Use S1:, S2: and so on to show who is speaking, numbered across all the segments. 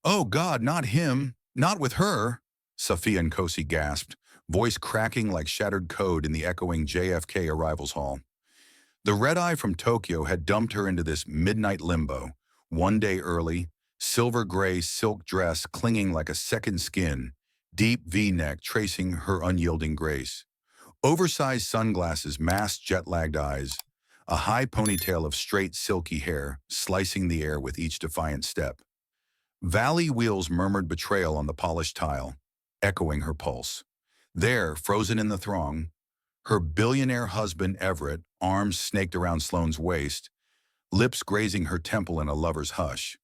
S1: "Oh God, not him! Not with her!" Safiya Nkosi gasped, voice cracking like shattered code in the echoing JFK arrivals hall. The red-eye from Tokyo had dumped her into this midnight limbo, one day early, silver-gray silk dress clinging like a second skin, deep V-neck tracing her unyielding grace. Oversized sunglasses masked jet-lagged eyes, a high ponytail of straight silky hair slicing the air with each defiant step. Valley wheels murmured betrayal on the polished tile, echoing her pulse. There, frozen in the throng, her billionaire husband Everett, arms snaked around Sloane's waist, lips grazing her temple in a lover's hush.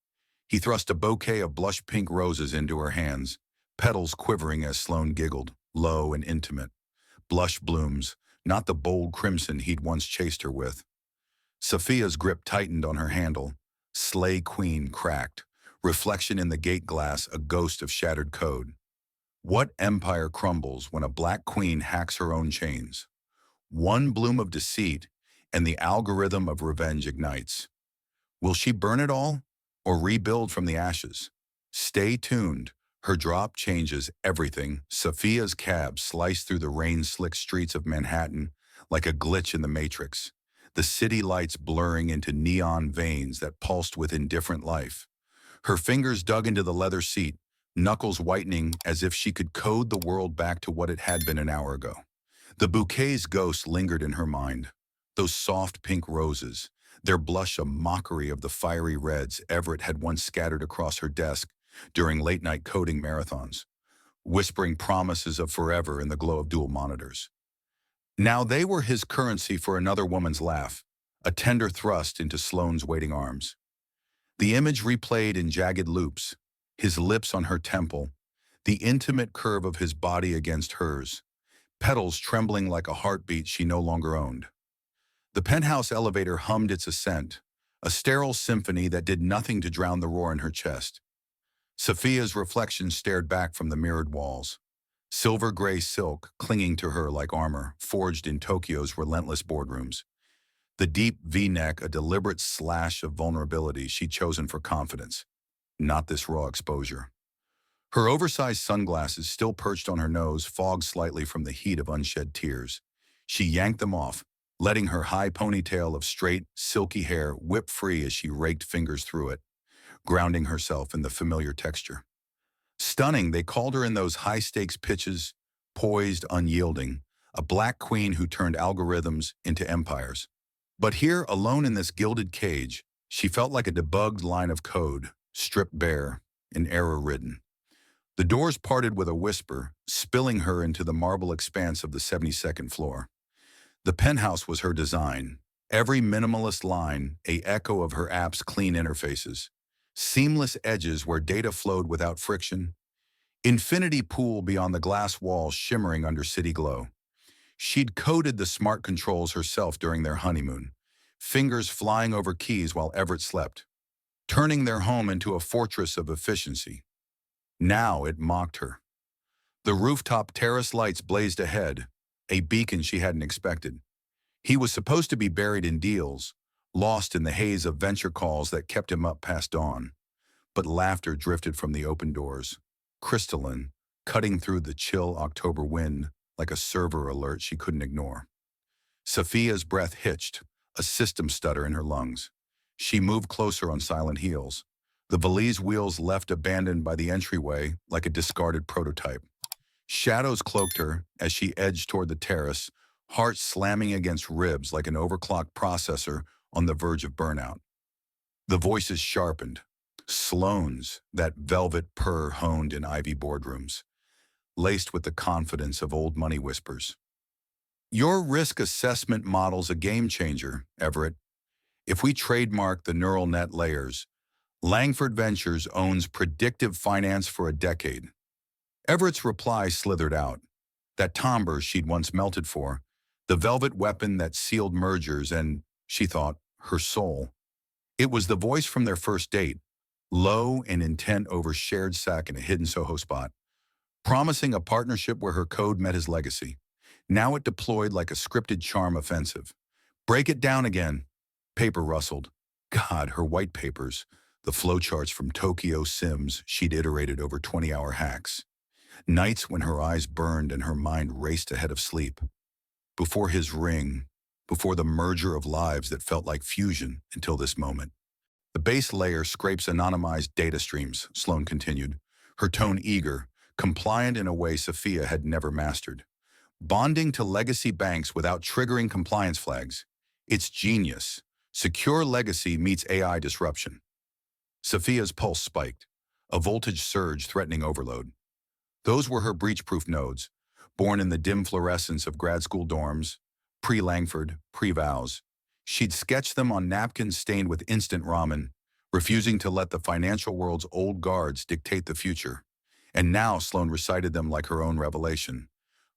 S1: He thrust a bouquet of blush pink roses into her hands, petals quivering as Sloane giggled, low and intimate. Blush blooms, not the bold crimson he'd once chased her with. Safiya's grip tightened on her handle. Slay Queen cracked, reflection in the gate glass a ghost of shattered code. What empire crumbles when a black queen hacks her own chains? One bloom of deceit, and the algorithm of revenge ignites. Will she burn it all, or rebuild from the ashes? Stay tuned. Her drop changes everything. Safiya's cab sliced through the rain-slick streets of Manhattan like a glitch in the Matrix, the city lights blurring into neon veins that pulsed with indifferent life. Her fingers dug into the leather seat, knuckles whitening as if she could code the world back to what it had been an hour ago. The bouquet's ghost lingered in her mind. Those soft pink roses, their blush a mockery of the fiery reds Everett had once scattered across her desk during late-night coding marathons, whispering promises of forever in the glow of dual monitors. Now they were his currency for another woman's laugh, a tender thrust into Sloane's waiting arms. The image replayed in jagged loops, his lips on her temple, the intimate curve of his body against hers, petals trembling like a heartbeat she no longer owned. The penthouse elevator hummed its ascent, a sterile symphony that did nothing to drown the roar in her chest. Safiya's reflection stared back from the mirrored walls, silver-gray silk clinging to her like armor forged in Tokyo's relentless boardrooms. The deep V-neck a deliberate slash of vulnerability she'd chosen for confidence, not this raw exposure. Her oversized sunglasses still perched on her nose fogged slightly from the heat of unshed tears. She yanked them off, letting her high ponytail of straight, silky hair whip free as she raked fingers through it, grounding herself in the familiar texture. Stunning, they called her in those high-stakes pitches, poised, unyielding, a black queen who turned algorithms into empires. But here, alone in this gilded cage, she felt like a debugged line of code, stripped bare and error-ridden. The doors parted with a whisper, spilling her into the marble expanse of the 72nd floor. The penthouse was her design, every minimalist line a echo of her app's clean interfaces, seamless edges where data flowed without friction, infinity pool beyond the glass walls shimmering under city glow. She'd coded the smart controls herself during their honeymoon, fingers flying over keys while Everett slept, turning their home into a fortress of efficiency. Now it mocked her. The rooftop terrace lights blazed ahead, a beacon she hadn't expected. He was supposed to be buried in deals, lost in the haze of venture calls that kept him up past dawn. But laughter drifted from the open doors, crystalline, cutting through the chill October wind like a server alert she couldn't ignore. Safiya's breath hitched, a system stutter in her lungs. She moved closer on silent heels, the valise wheels left abandoned by the entryway like a discarded prototype. Shadows cloaked her as she edged toward the terrace, heart slamming against ribs like an overclocked processor on the verge of burnout. The voices sharpened. Sloane's, that velvet purr honed in Ivy boardrooms, laced with the confidence of old money whispers. Your risk assessment model's a game changer, Everett. If we trademark the neural net layers, Langford Ventures owns predictive finance for a decade. Everett's reply slithered out. That timbre she'd once melted for, the velvet weapon that sealed mergers and, she thought, her soul. It was the voice from their first date, low and intent over shared sack in a hidden Soho spot, promising a partnership where her code met his legacy. Now it deployed like a scripted charm offensive. Break it down again. Paper rustled. God, her white papers, The flowcharts from Tokyo Sims she'd iterated over 20-hour hacks. Nights when her eyes burned and her mind raced ahead of sleep. Before his ring, before the merger of lives that felt like fusion until this moment. The base layer scrapes anonymized data streams, Sloan continued, her tone eager, compliant in a way Safiya had never mastered. Bonding to legacy banks without triggering compliance flags. It's genius. Secure legacy meets AI disruption. Safiya's pulse spiked, a voltage surge threatening overload. Those were her breach-proof nodes, born in the dim fluorescence of grad school dorms, pre-Langford, pre-vows. She'd sketched them on napkins stained with instant ramen, refusing to let the financial world's old guards dictate the future. And now Sloan recited them like her own revelation,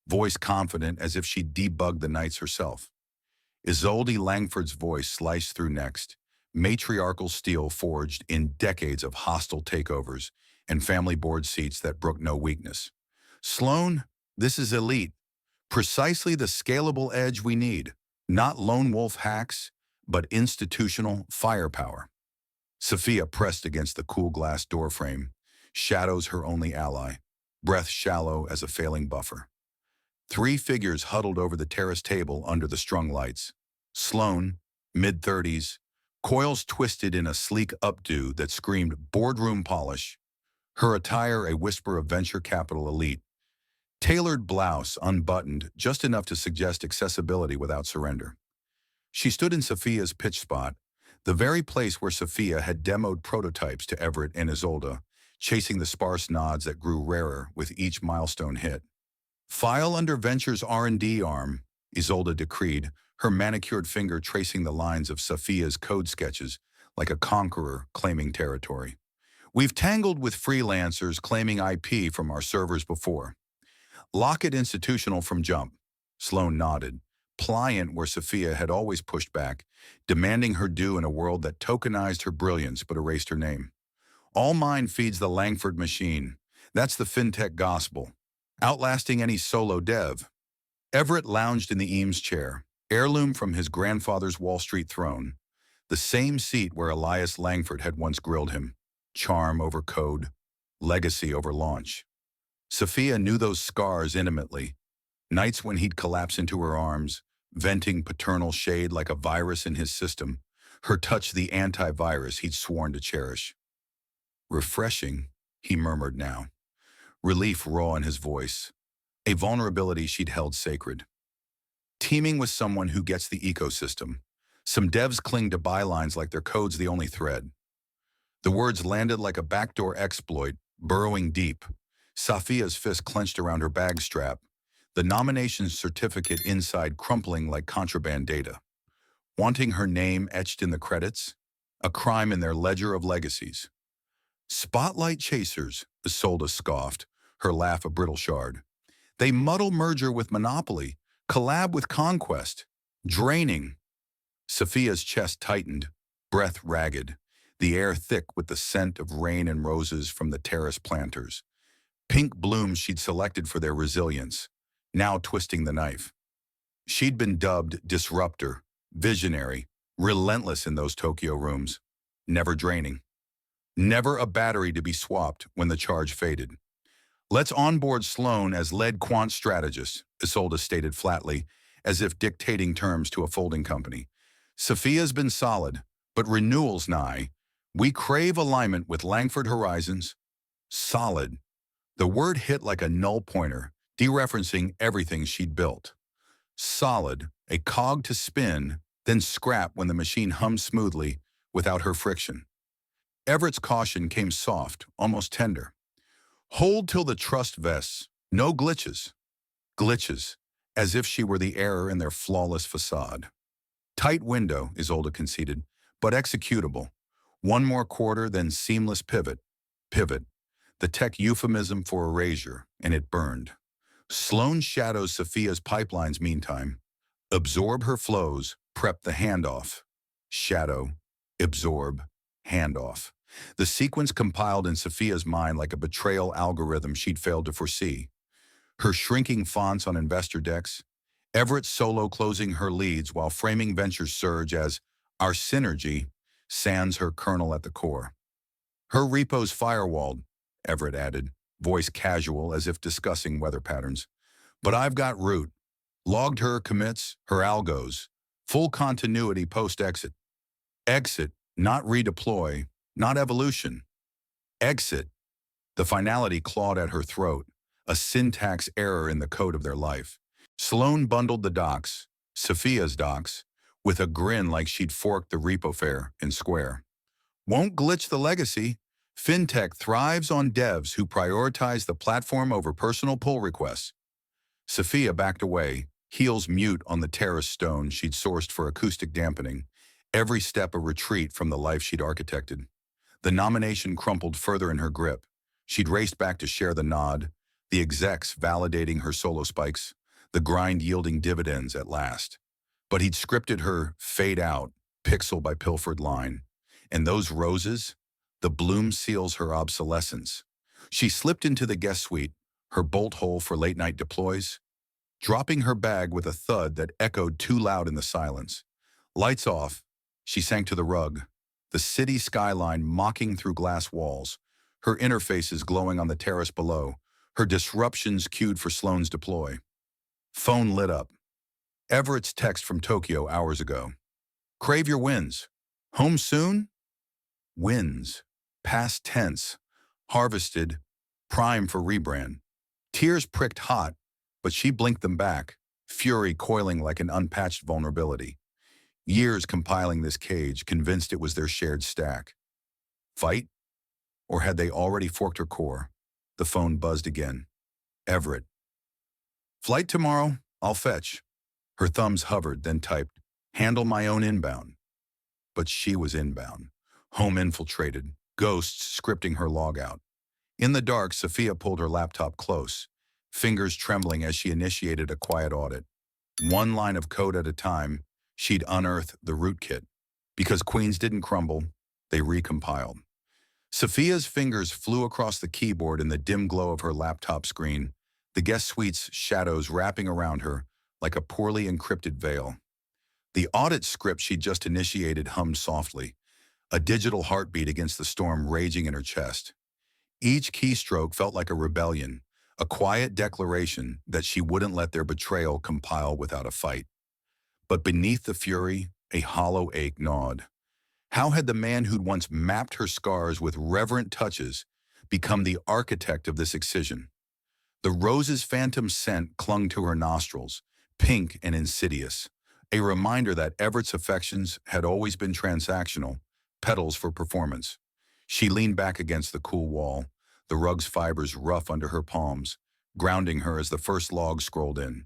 S1: voice confident as if she'd debugged the nights herself. Isolde Langford's voice sliced through next, matriarchal steel forged in decades of hostile takeovers and family board seats that brook no weakness. Sloan, this is elite. Precisely the scalable edge we need. Not lone wolf hacks, but institutional firepower. Safiya pressed against the cool glass doorframe, shadows her only ally, breath shallow as a failing buffer. 3 figures huddled over the terrace table under the strung lights. Sloan, mid-30s, coils twisted in a sleek updo that screamed boardroom polish, her attire a whisper of venture capital elite. Tailored blouse unbuttoned just enough to suggest accessibility without surrender. She stood in Safiya's pitch spot, the very place where Safiya had demoed prototypes to Everett and Isolde, chasing the sparse nods that grew rarer with each milestone hit. File under Venture's R&D arm, Isolde decreed, her manicured finger tracing the lines of Safiya's code sketches like a conqueror claiming territory. We've tangled with freelancers claiming IP from our servers before. Lock it institutional from jump. Sloan nodded, pliant where Safiya had always pushed back, demanding her due in a world that tokenized her brilliance but erased her name. All mine feeds the Langford machine. That's the fintech gospel, outlasting any solo dev. Everett lounged in the Eames chair, heirloom from his grandfather's Wall Street throne, the same seat where Elias Langford had once grilled him. Charm over code, legacy over launch. Safiya knew those scars intimately, nights when he'd collapse into her arms, venting paternal shade like a virus in his system, her touch the antivirus he'd sworn to cherish. Refreshing, he murmured now, relief raw in his voice, a vulnerability she'd held sacred. Teaming with someone who gets the ecosystem. Some devs cling to bylines like their code's the only thread. The words landed like a backdoor exploit, burrowing deep. Safiya's fist clenched around her bag strap, the nomination certificate inside crumpling like contraband data. Wanting her name etched in the credits? A crime in their ledger of legacies. Spotlight chasers, Isolde scoffed, her laugh a brittle shard. They muddle merger with monopoly, collab with conquest. Draining. Safiya's chest tightened, breath ragged, the air thick with the scent of rain and roses from the terrace planters. Pink blooms she'd selected for their resilience, now twisting the knife. She'd been dubbed disruptor, visionary, relentless in those Tokyo rooms, never draining. Never a battery to be swapped when the charge faded. Let's onboard Sloan as lead quant strategist, Isolde stated flatly, as if dictating terms to a folding company. Safiya's been solid, but renewal's nigh. We crave alignment with Langford Horizons. Solid. The word hit like a null pointer, dereferencing everything she'd built. Solid, a cog to spin, then scrap when the machine hummed smoothly without her friction. Everett's caution came soft, almost tender. Hold till the trust vests, no glitches. Glitches, as if she were the error in their flawless facade. Tight window, Isolde conceded, but executable. One more quarter, then seamless pivot. Pivot, the tech euphemism for erasure, and it burned. Sloan shadows Safiya's pipelines meantime. Absorb her flows, prep the handoff. Shadow, absorb, handoff. The sequence compiled in Safiya's mind like a betrayal algorithm she'd failed to foresee. Her shrinking fonts on investor decks, Everett solo closing her leads while framing Venture's surge as our synergy, sans her kernel at the core. Her repo's firewalled, Everett added, voice casual as if discussing weather patterns. But I've got root. Logged her commits, her algos. Full continuity post-exit. Exit, not redeploy, not evolution. Exit. The finality clawed at her throat, a syntax error in the code of their life. Sloane bundled the docs, Safiya's docs, with a grin like she'd forked the repo fare in square. Won't glitch the legacy. Fintech thrives on devs who prioritize the platform over personal pull requests. Safiya backed away, heels mute on the terrace stone she'd sourced for acoustic dampening, every step a retreat from the life she'd architected. The nomination crumpled further in her grip. She'd raced back to share the nod, the execs validating her solo spikes, the grind yielding dividends at last. But he'd scripted her fade out, pixel by pilfered line. And those roses? The bloom seals her obsolescence. She slipped into the guest suite, her bolt hole for late-night deploys, dropping her bag with a thud that echoed too loud in the silence. Lights off, she sank to the rug, the city skyline mocking through glass walls, her interfaces glowing on the terrace below, her disruptions cued for Sloane's deploy. Phone lit up. Everett's text from Tokyo hours ago. Crave your wins. Home soon? Wins. Past tense. Harvested. Prime for rebrand. Tears pricked hot, but she blinked them back, fury coiling like an unpatched vulnerability. Years compiling this cage, convinced it was their shared stack. Fight? Or had they already forked her core? The phone buzzed again. Everett. Flight tomorrow, I'll fetch. Her thumbs hovered, then typed, handle my own inbound. But she was inbound. Home infiltrated, ghosts scripting her logout. In the dark, Safiya pulled her laptop close, fingers trembling as she initiated a quiet audit. One line of code at a time, she'd unearthed the rootkit. Because queens didn't crumble, they recompiled. Safiya's fingers flew across the keyboard in the dim glow of her laptop screen, the guest suite's shadows wrapping around her like a poorly encrypted veil. The audit script she'd just initiated hummed softly, a digital heartbeat against the storm raging in her chest. Each keystroke felt like a rebellion, a quiet declaration that she wouldn't let their betrayal compile without a fight. But beneath the fury, a hollow ache gnawed. How had the man who'd once mapped her scars with reverent touches become the architect of this excision? The rose's phantom scent clung to her nostrils, pink and insidious, a reminder that Everett's affections had always been transactional, petals for performance. She leaned back against the cool wall, the rug's fibers rough under her palms, grounding her as the first log scrolled in.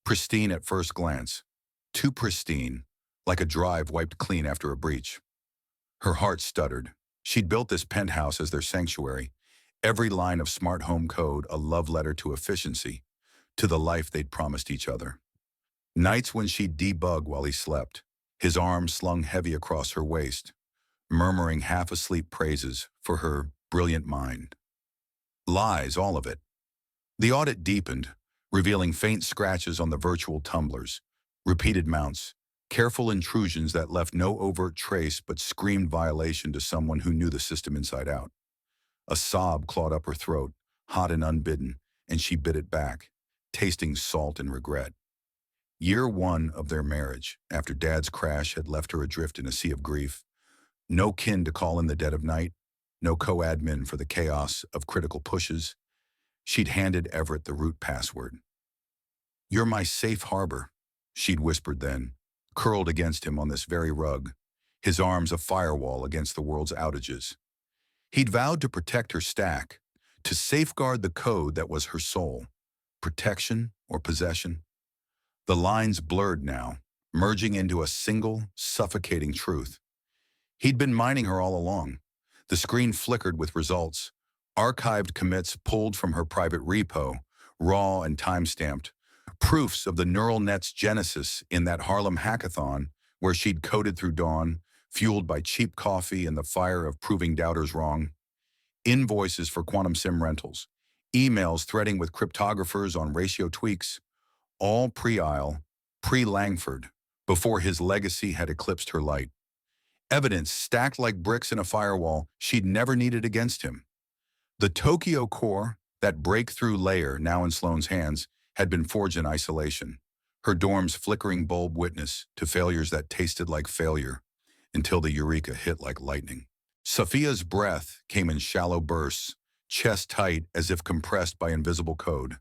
S1: Pristine at first glance. Too pristine, like a drive wiped clean after a breach. Her heart stuttered. She'd built this penthouse as their sanctuary, every line of smart home code a love letter to efficiency, to the life they'd promised each other. Nights when she'd debug while he slept, his arms slung heavy across her waist, murmuring half-asleep praises for her brilliant mind. Lies, all of it. The audit deepened, revealing faint scratches on the virtual tumblers, repeated mounts, careful intrusions that left no overt trace but screamed violation to someone who knew the system inside out. A sob clawed up her throat, hot and unbidden, and she bit it back, tasting salt and regret. Year one of their marriage, after Dad's crash had left her adrift in a sea of grief. No kin to call in the dead of night, no co-admin for the chaos of critical pushes. She'd handed Everett the root password. You're my safe harbor, she'd whispered then, curled against him on this very rug, his arms a firewall against the world's outages. He'd vowed to protect her stack, to safeguard the code that was her soul. Protection or possession? The lines blurred now, merging into a single, suffocating truth. He'd been mining her all along. The screen flickered with results, archived commits pulled from her private repo, raw and time-stamped, proofs of the neural net's genesis in that Harlem hackathon where she'd coded through dawn, fueled by cheap coffee and the fire of proving doubters wrong. Invoices for quantum sim rentals, emails threading with cryptographers on ratio tweaks, all pre-Isle, pre-Langford, before his legacy had eclipsed her light. Evidence stacked like bricks in a firewall she'd never needed against him. The Tokyo core, that breakthrough layer now in Sloane's hands, had been forged in isolation. Her dorm's flickering bulb witness to failures that tasted like failure until the eureka hit like lightning. Safiya's breath came in shallow bursts, chest tight as if compressed by invisible code.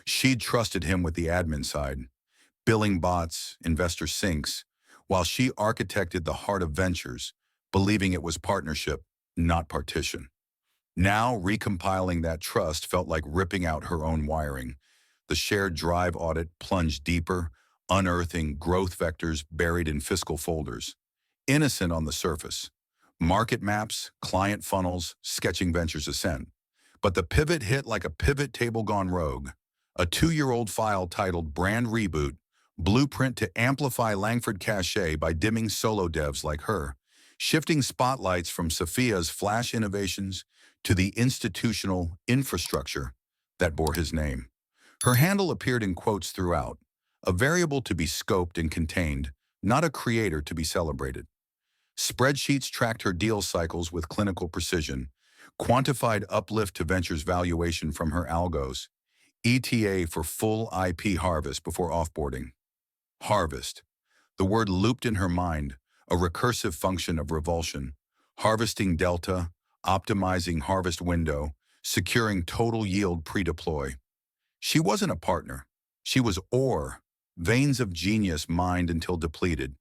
S1: She'd trusted him with the admin side, billing bots, investor syncs, while she architected the heart of ventures, believing it was partnership, not partition. Now, recompiling that trust felt like ripping out her own wiring. The shared drive audit plunged deeper, unearthing growth vectors buried in fiscal folders. Innocent on the surface. Market maps, client funnels, sketching ventures ascent. But the pivot hit like a pivot table gone rogue. A 2-year-old file titled Brand Reboot, Blueprint to Amplify Langford Cachet by dimming solo devs like her, shifting spotlights from Safiya's flash innovations to the institutional infrastructure that bore his name. Her handle appeared in quotes throughout, a variable to be scoped and contained, not a creator to be celebrated. Spreadsheets tracked her deal cycles with clinical precision, quantified uplift to ventures valuation from her algos, ETA for full IP harvest before offboarding. Harvest. The word looped in her mind, a recursive function of revulsion. Harvesting delta, optimizing harvest window, securing total yield pre-deploy. She wasn't a partner. She was ore, veins of genius mined until depleted,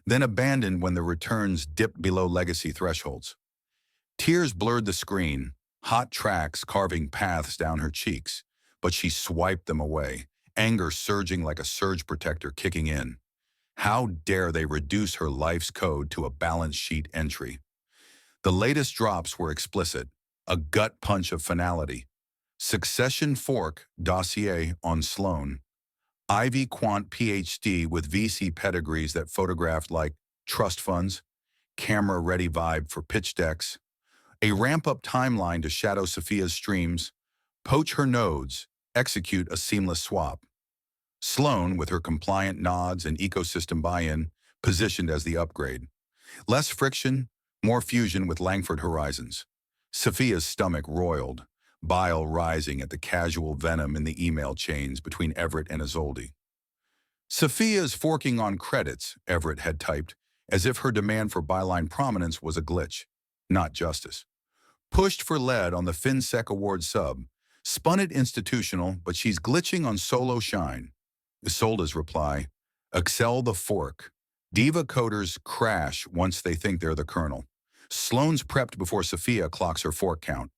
S1: then abandoned when the returns dipped below legacy thresholds. Tears blurred the screen, hot tracks carving paths down her cheeks, but she swiped them away, anger surging like a surge protector kicking in. How dare they reduce her life's code to a balance sheet entry? The latest drops were explicit, a gut punch of finality. Succession fork dossier on Sloane. Ivy Quant PhD with VC pedigrees that photographed like trust funds, camera-ready vibe for pitch decks, a ramp-up timeline to shadow Safiya's streams, poach her nodes, execute a seamless swap. Sloane, with her compliant nods and ecosystem buy-in, positioned as the upgrade. Less friction, more fusion with Langford horizons. Safiya's stomach roiled, bile rising at the casual venom in the email chains between Everett and Isolde. Safiya's forking on credits, Everett had typed, as if her demand for byline prominence was a glitch, not justice. Pushed for lead on the FinSec award sub, spun it institutional, but she's glitching on solo shine. Isolde's reply, Excel the fork. Diva coders crash once they think they're the kernel. Sloane's prepped before Safiya clocks her fork count.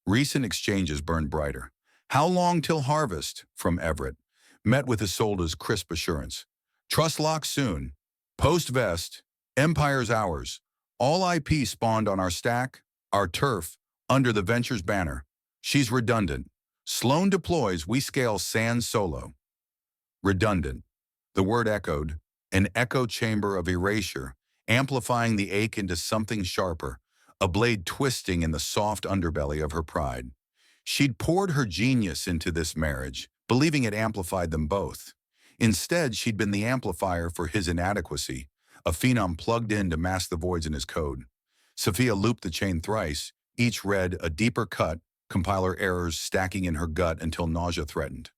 S1: Recent exchanges burned brighter. How long till harvest? From Everett. Met with Isolde's crisp assurance. Trust lock soon. Post-vest. Empire's ours. All IP spawned on our stack, our turf, under the Ventures banner. She's redundant. Sloane deploys, we scale sans solo. Redundant. The word echoed, an echo chamber of erasure, amplifying the ache into something sharper, a blade twisting in the soft underbelly of her pride. She'd poured her genius into this marriage, believing it amplified them both. Instead, she'd been the amplifier for his inadequacy, a phenom plugged in to mask the voids in his code. Safiya looped the chain thrice, each read a deeper cut, compiler errors stacking in her gut until nausea threatened.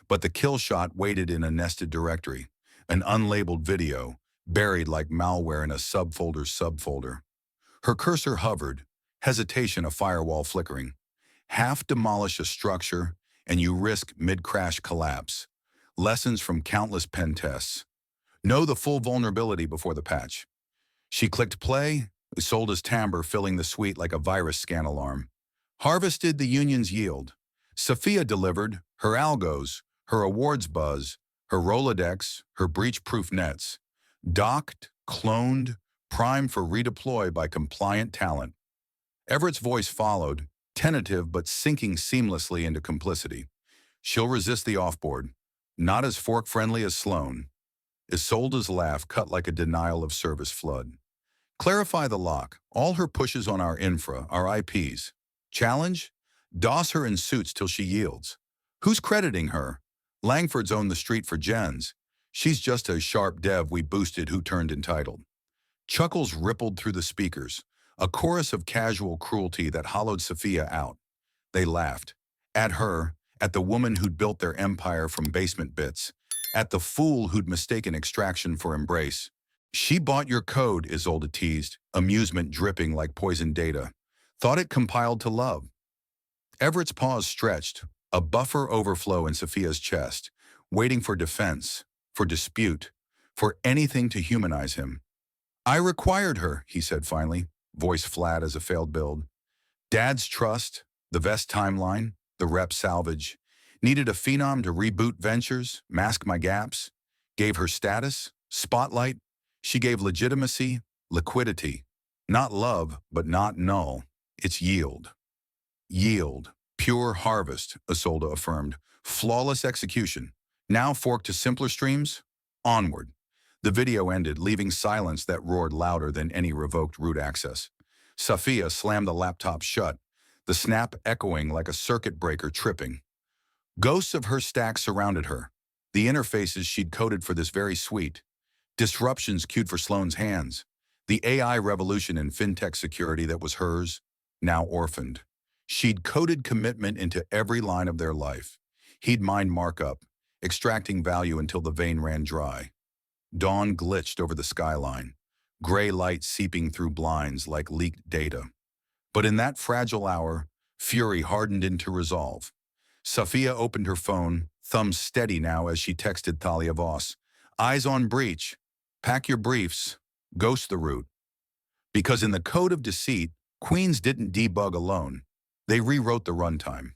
S1: But the kill shot waited in a nested directory, an unlabeled video, buried like malware in a subfolder's subfolder. Her cursor hovered, hesitation a firewall flickering. Half demolish a structure, and you risk mid-crash collapse. Lessons from countless pen tests. Know the full vulnerability before the patch. She clicked play, Isolde's timbre filling the suite like a virus scan alarm. Harvested the union's yield. Safiya delivered her algos, her awards buzz, her Rolodex, her breach-proof nets. Docked, cloned, primed for redeploy by compliant talent. Everett's voice followed, tentative but sinking seamlessly into complicity. She'll resist the offboard, not as fork-friendly as Sloane. Isolde's laugh cut like a denial of service flood. Clarify the lock, all her pushes on our infra, our IPs. Challenge? DOS her in suits till she yields. Who's crediting her? Langford's owned the street for gens. She's just a sharp dev we boosted who turned entitled. Chuckles rippled through the speakers, a chorus of casual cruelty that hollowed Safiya out. They laughed. At her, at the woman who'd built their empire from basement bits, at the fool who'd mistaken extraction for embrace. She bought your code, Isolde teased, amusement dripping like poisoned data. Thought it compiled to love. Everett's paws stretched, a buffer overflow in Safiya's chest, waiting for defense, for dispute, for anything to humanize him. I required her, he said finally, voice flat as a failed build. Dad's trust, the vest timeline, the rep salvage. Needed a phenom to reboot ventures, mask my gaps. Gave her status, spotlight. She gave legitimacy, liquidity. Not love, but not null. It's yield. Yield. Pure harvest, Isolde affirmed. Flawless execution. Now forked to simpler streams? Onward. The video ended, leaving silence that roared louder than any revoked root access. Safiya slammed the laptop shut, the snap echoing like a circuit breaker tripping. Ghosts of her stack surrounded her, the interfaces she'd coded for this very suite. Disruptions queued for Sloane's hands. The AI revolution in fintech security that was hers, now orphaned. She'd coded commitment into every line of their life. He'd mined markup, extracting value until the vein ran dry. Dawn glitched over the skyline, gray light seeping through blinds like leaked data. But in that fragile hour, fury hardened into resolve. Safiya opened her phone, thumbs steady now as she texted Thalia Voss. Eyes on breach. Pack your briefs. Ghost the route. Because in the code of deceit, queens didn't debug alone. They rewrote the runtime.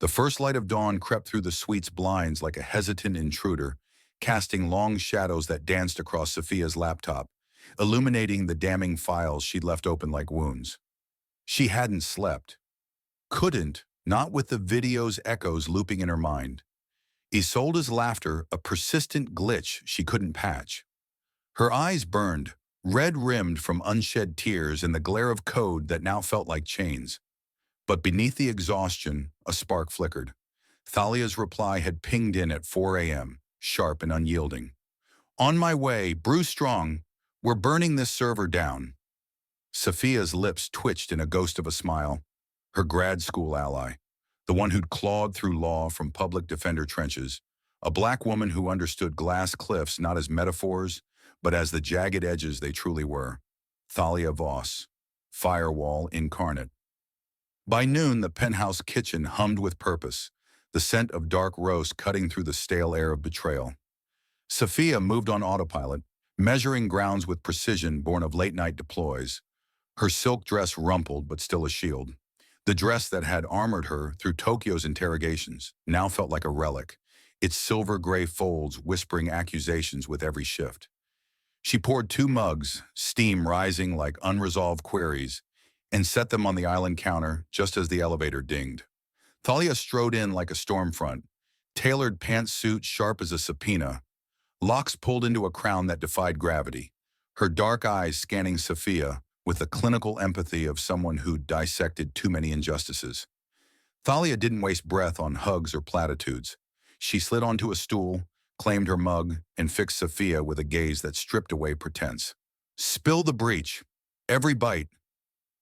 S1: The first light of dawn crept through the suite's blinds like a hesitant intruder, casting long shadows that danced across Safiya's laptop, illuminating the damning files she'd left open like wounds. She hadn't slept. Couldn't, not with the video's echoes looping in her mind. Isolde's laughter, a persistent glitch she couldn't patch. Her eyes burned, red-rimmed from unshed tears in the glare of code that now felt like chains. But beneath the exhaustion, a spark flickered. Thalia's reply had pinged in at 4 a.m., sharp and unyielding. On my way, brew strong. We're burning this server down. Safiya's lips twitched in a ghost of a smile. Her grad school ally, the one who'd clawed through law from public defender trenches, a black woman who understood glass cliffs not as metaphors, but as the jagged edges they truly were. Thalia Voss, firewall incarnate. By noon, the penthouse kitchen hummed with purpose, the scent of dark roast cutting through the stale air of betrayal. Safiya moved on autopilot, measuring grounds with precision born of late-night deploys. Her silk dress rumpled but still a shield. The dress that had armored her through Tokyo's interrogations now felt like a relic, its silver-gray folds whispering accusations with every shift. She poured 2 mugs, steam rising like unresolved queries, and set them on the island counter just as the elevator dinged. Thalia strode in like a storm front, tailored pantsuit sharp as a subpoena, locks pulled into a crown that defied gravity, her dark eyes scanning Safiya with the clinical empathy of someone who'd dissected too many injustices. Thalia didn't waste breath on hugs or platitudes. She slid onto a stool, claimed her mug, and fixed Safiya with a gaze that stripped away pretense. Spill the breach. Every bite.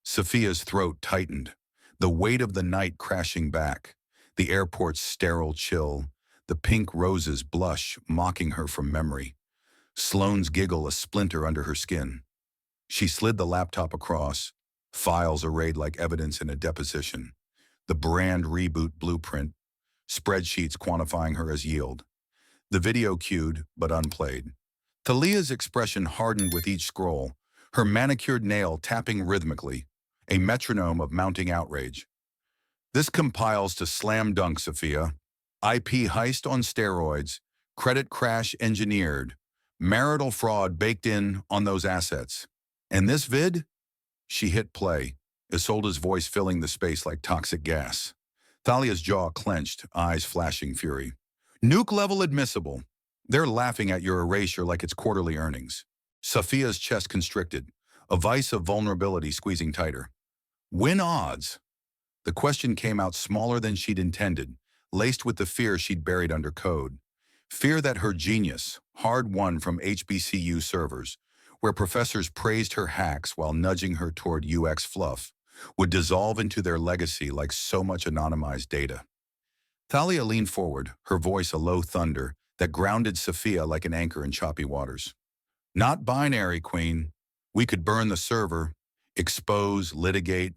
S1: Safiya's throat tightened, the weight of the night crashing back, the airport's sterile chill, the pink roses blush mocking her from memory. Sloane's giggle a splinter under her skin. She slid the laptop across, files arrayed like evidence in a deposition. The brand reboot blueprint, spreadsheets quantifying her as yield. The video queued, but unplayed. Thalia's expression hardened with each scroll, her manicured nail tapping rhythmically, a metronome of mounting outrage. This compiles to slam dunk, Safiya. IP heist on steroids, credit crash engineered, marital fraud baked in on those assets. And this vid? She hit play, Isolde's voice filling the space like toxic gas. Thalia's jaw clenched, eyes flashing fury. Nuke level admissible. They're laughing at your erasure like it's quarterly earnings. Safiya's chest constricted, a vice of vulnerability squeezing tighter. Win odds. The question came out smaller than she'd intended, laced with the fear she'd buried under code. Fear that her genius, hard-won from HBCU servers, where professors praised her hacks while nudging her toward UX fluff, would dissolve into their legacy like so much anonymized data. Thalia leaned forward, her voice a low thunder that grounded Safiya like an anchor in choppy waters. Not binary, Queen. We could burn the server, expose, litigate,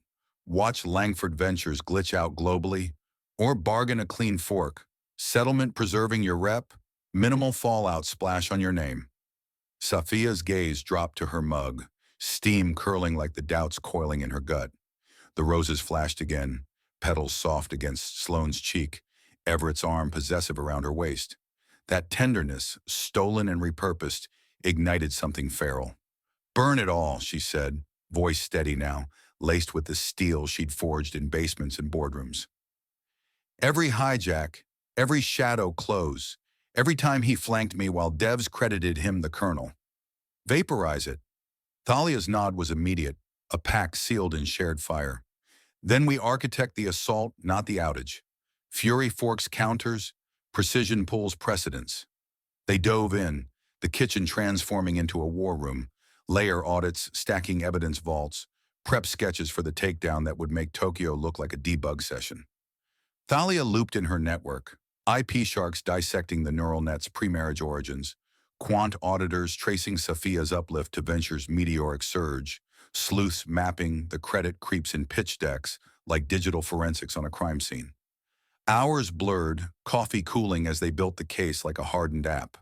S1: watch Langford Ventures glitch out globally, or bargain a clean fork, settlement preserving your rep, minimal fallout splash on your name. Safiya's gaze dropped to her mug, steam curling like the doubts coiling in her gut. The roses flashed again, petals soft against Sloane's cheek, Everett's arm possessive around her waist. That tenderness, stolen and repurposed, ignited something feral. Burn it all, she said, voice steady now, laced with the steel she'd forged in basements and boardrooms. Every hijack, every shadow close, every time he flanked me while devs credited him the colonel. Vaporize it. Thalia's nod was immediate, a pact sealed in shared fire. Then we architect the assault, not the outage. Fury forks counters, precision pulls precedents. They dove in, the kitchen transforming into a war room, layer audits, stacking evidence vaults, prep sketches for the takedown that would make Tokyo look like a debug session. Thalia looped in her network, IP sharks dissecting the neural net's pre-marriage origins, quant auditors tracing Safiya's uplift to Venture's meteoric surge, sleuths mapping the credit creeps in pitch decks like digital forensics on a crime scene. Hours blurred, coffee cooling as they built the case like a hardened app.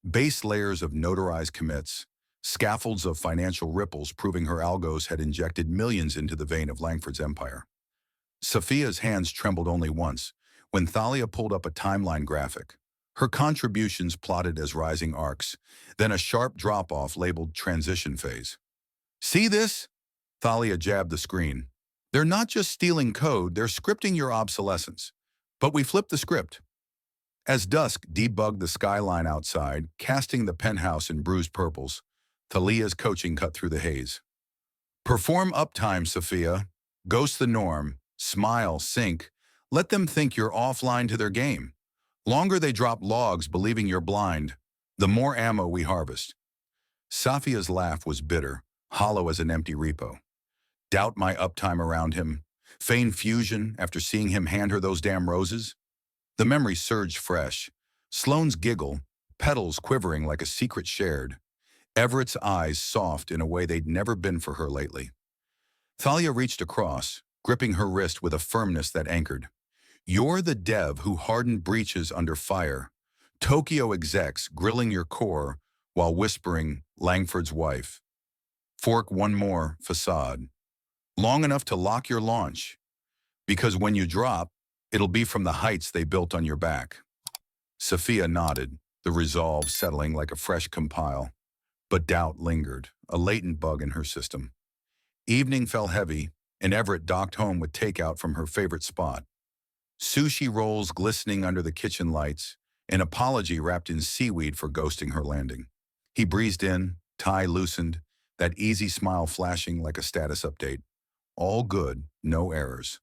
S1: Base layers of notarized commits, scaffolds of financial ripples proving her algos had injected millions into the vein of Langford's empire. Safiya's hands trembled only once, when Thalia pulled up a timeline graphic, her contributions plotted as rising arcs, then a sharp drop-off labeled transition phase. See this? Thalia jabbed the screen. They're not just stealing code, they're scripting your obsolescence. But we flipped the script. As dusk debugged the skyline outside, casting the penthouse in bruised purples, Thalia's coaching cut through the haze. Perform uptime, Safiya. Ghost the norm. Smile, sync. Let them think you're offline to their game. Longer they drop logs believing you're blind, the more ammo we harvest. Safiya's laugh was bitter, hollow as an empty repo. Doubt my uptime around him. Feign fusion after seeing him hand her those damn roses. The memory surged fresh. Sloane's giggle, petals quivering like a secret shared. Everett's eyes soft in a way they'd never been for her lately. Thalia reached across, gripping her wrist with a firmness that anchored. You're the dev who hardened breaches under fire. Tokyo execs grilling your core while whispering Langford's wife. Fork one more facade. Long enough to lock your launch. Because when you drop, it'll be from the heights they built on your back. Safiya nodded, the resolve settling like a fresh compile. But doubt lingered, a latent bug in her system. Evening fell heavy, and Everett docked home with takeout from her favorite spot. Sushi rolls glistening under the kitchen lights, an apology wrapped in seaweed for ghosting her landing. He breezed in, tie loosened, that easy smile flashing like a status update. All good, no errors.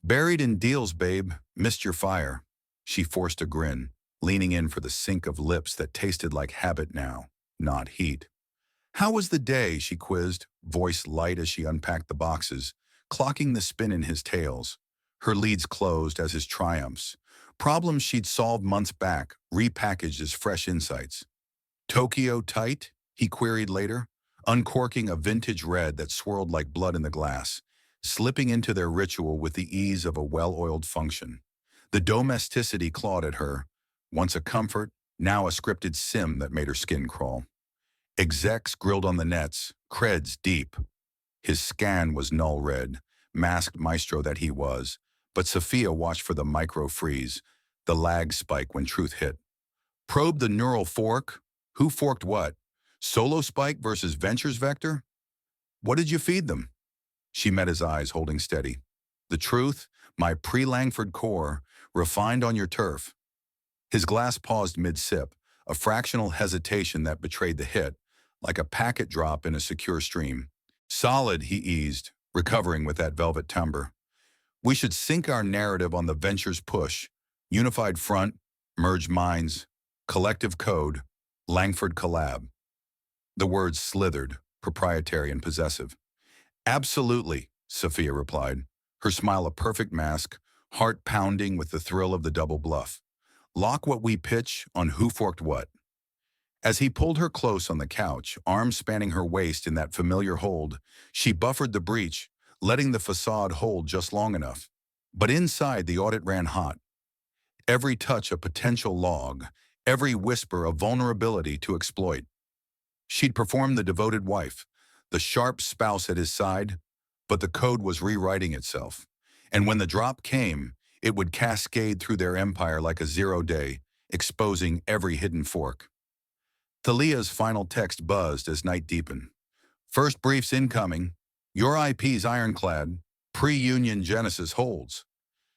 S1: Buried in deals, babe, missed your fire. She forced a grin, leaning in for the sink of lips that tasted like habit now, not heat. How was the day, she quizzed, voice light as she unpacked the boxes, clocking the spin in his tails. Her leads closed as his triumphs. Problems she'd solved months back, repackaged as fresh insights. Tokyo tight? He queried later, uncorking a vintage red that swirled like blood in the glass, slipping into their ritual with the ease of a well-oiled function. The domesticity clawed at her, once a comfort, now a scripted sim that made her skin crawl. Execs grilled on the nets, creds deep. His scan was null red, masked maestro that he was, but Safiya watched for the micro-freeze, the lag spike when truth hit. Probe the neural fork? Who forked what? Solo spike versus Ventures vector? What did you feed them? She met his eyes, holding steady. The truth, my pre-Langford core, refined on your turf. His glass paused mid-sip, a fractional hesitation that betrayed the hit, like a packet drop in a secure stream. Solid, he eased, recovering with that velvet timbre. We should sync our narrative on the Ventures push. Unified front, merged minds, collective code, Langford collab. The words slithered, proprietary and possessive. Absolutely, Safiya replied, her smile a perfect mask, heart pounding with the thrill of the double bluff. Lock what we pitch on who forked what. As he pulled her close on the couch, arms spanning her waist in that familiar hold, she buffered the breach, letting the facade hold just long enough. But inside, the audit ran hot. Every touch a potential log, every whisper a vulnerability to exploit. She'd performed the devoted wife, the sharp spouse at his side, but the code was rewriting itself. And when the drop came, it would cascade through their empire like a zero-day, exposing every hidden fork. Thalia's final text buzzed as night deepened. First briefs incoming. Your IP's ironclad. Pre-union Genesis holds.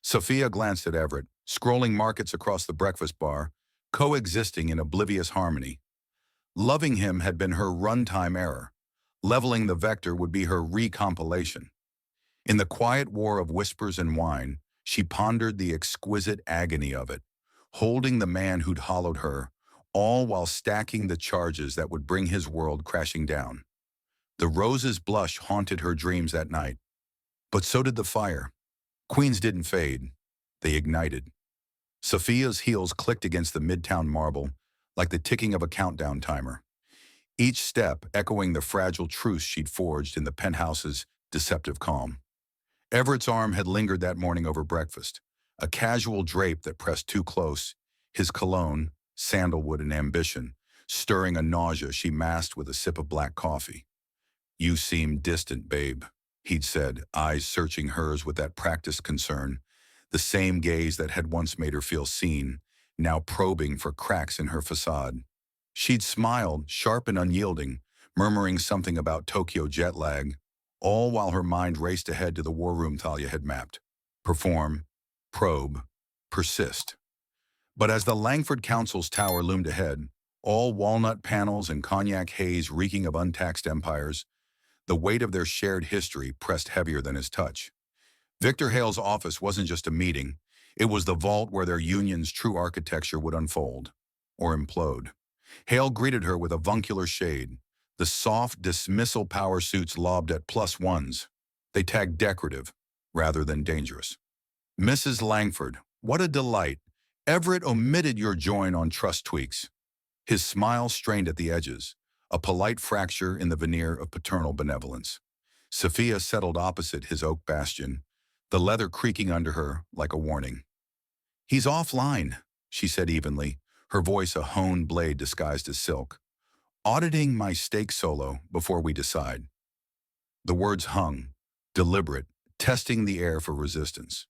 S1: Safiya glanced at Everett, scrolling markets across the breakfast bar, coexisting in oblivious harmony. Loving him had been her runtime error. Leveling the vector would be her recompilation. In the quiet war of whispers and wine, she pondered the exquisite agony of it, holding the man who'd hollowed her, all while stacking the charges that would bring his world crashing down. The rose's blush haunted her dreams that night. But so did the fire. Queens didn't fade. They ignited. Safiya's heels clicked against the midtown marble, like the ticking of a countdown timer. Each step echoing the fragile truce she'd forged in the penthouse's deceptive calm. Everett's arm had lingered that morning over breakfast, a casual drape that pressed too close, his cologne, sandalwood and ambition, stirring a nausea she masked with a sip of black coffee. You seem distant, babe, he'd said, eyes searching hers with that practiced concern, the same gaze that had once made her feel seen, now probing for cracks in her facade. She'd smiled, sharp and unyielding, murmuring something about Tokyo jet lag, all while her mind raced ahead to the war room Thalia had mapped. Perform, probe, persist. But as the Langford Council's tower loomed ahead, all walnut panels and cognac haze reeking of untaxed empires, the weight of their shared history pressed heavier than his touch. Victor Hale's office wasn't just a meeting, it was the vault where their union's true architecture would unfold, or implode. Hale greeted her with a avuncular shade, the soft dismissal power suits lobbed at +1s. They tagged decorative, rather than dangerous. Mrs. Langford, what a delight. Everett omitted your join on trust tweaks. His smile strained at the edges, a polite fracture in the veneer of paternal benevolence. Safiya settled opposite his oak bastion, the leather creaking under her like a warning. He's offline, she said evenly, her voice a honed blade disguised as silk. Auditing my stake solo before we decide. The words hung, deliberate, testing the air for resistance.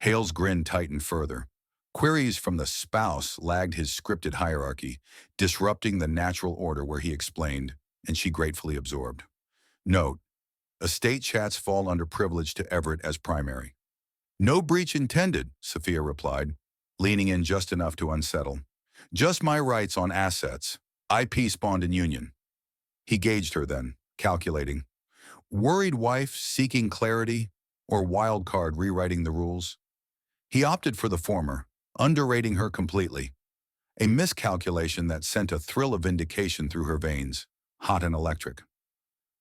S1: Hale's grin tightened further. Queries from the spouse lagged his scripted hierarchy, disrupting the natural order where he explained, and she gratefully absorbed. Note, estate chats fall under privilege to Everett as primary. No breach intended, Safiya replied, leaning in just enough to unsettle. Just my rights on assets. IP spawned in union. He gauged her then, calculating. Worried wife seeking clarity, or wild card rewriting the rules? He opted for the former, underrating her completely. A miscalculation that sent a thrill of vindication through her veins, hot and electric.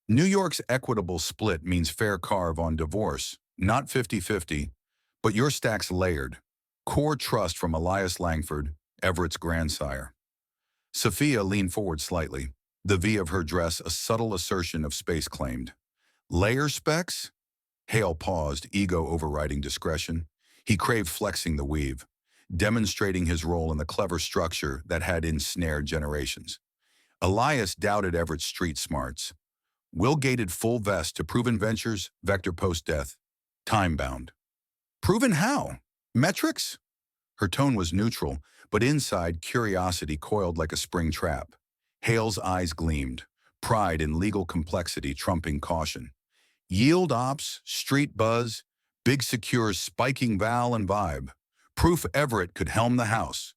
S1: New York's equitable split means fair carve on divorce, not 50-50, but your stack's layered. Core trust from Elias Langford, Everett's grandsire. Safiya leaned forward slightly, the V of her dress a subtle assertion of space claimed. Layer specs? Hale paused, ego overriding discretion. He craved flexing the weave, demonstrating his role in the clever structure that had ensnared generations. Elias doubted Everett's street smarts. Will-gated full vest to proven ventures, vector post-death, time-bound. Proven how? Metrics? Her tone was neutral, but inside curiosity coiled like a spring trap. Hale's eyes gleamed, pride in legal complexity trumping caution. Yield ops, street buzz, big secures spiking val and vibe. Proof Everett could helm the house.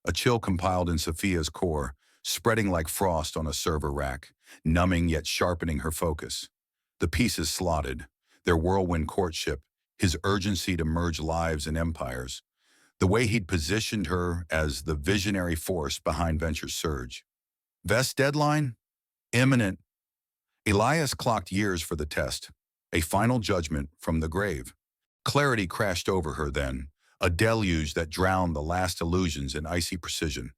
S1: A chill compiled in Safiya's core, spreading like frost on a server rack, numbing yet sharpening her focus. The pieces slotted, their whirlwind courtship, his urgency to merge lives and empires, the way he'd positioned her as the visionary force behind Venture's surge. Vest deadline? Imminent. Elias clocked years for the test. A final judgment from the grave. Clarity crashed over her then, a deluge that drowned the last illusions in icy precision.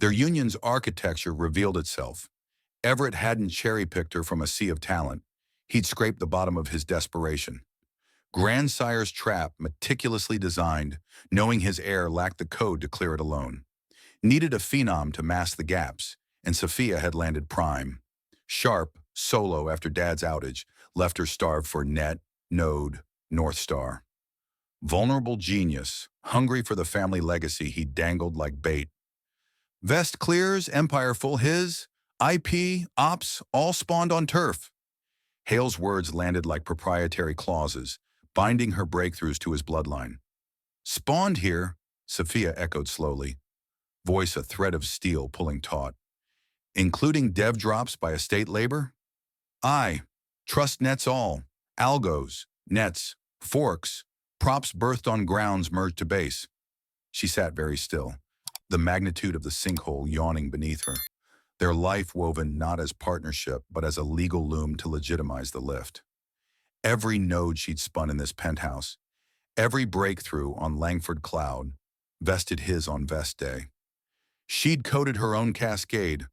S1: Their union's architecture revealed itself. Everett hadn't cherry-picked her from a sea of talent. He'd scraped the bottom of his desperation. Grandsire's trap, meticulously designed, knowing his heir lacked the code to clear it alone. Needed a phenom to mask the gaps, and Safiya had landed prime. Sharp, solo after Dad's outage, left her starved for net, node, North Star. Vulnerable genius, hungry for the family legacy he dangled like bait. Vest clears, empire full his, IP, ops, all spawned on turf. Hale's words landed like proprietary clauses, binding her breakthroughs to his bloodline. Spawned here, Safiya echoed slowly, voice a thread of steel pulling taut. Including dev drops by estate labor? Aye, trust nets all, algos, nets, forks, props birthed on grounds merged to base. She sat very still, the magnitude of the sinkhole yawning beneath her, their life woven not as partnership but as a legal loom to legitimize the lift. Every node she'd spun in this penthouse, every breakthrough on Langford Cloud, vested his on Vest Day. She'd coded her own cascade,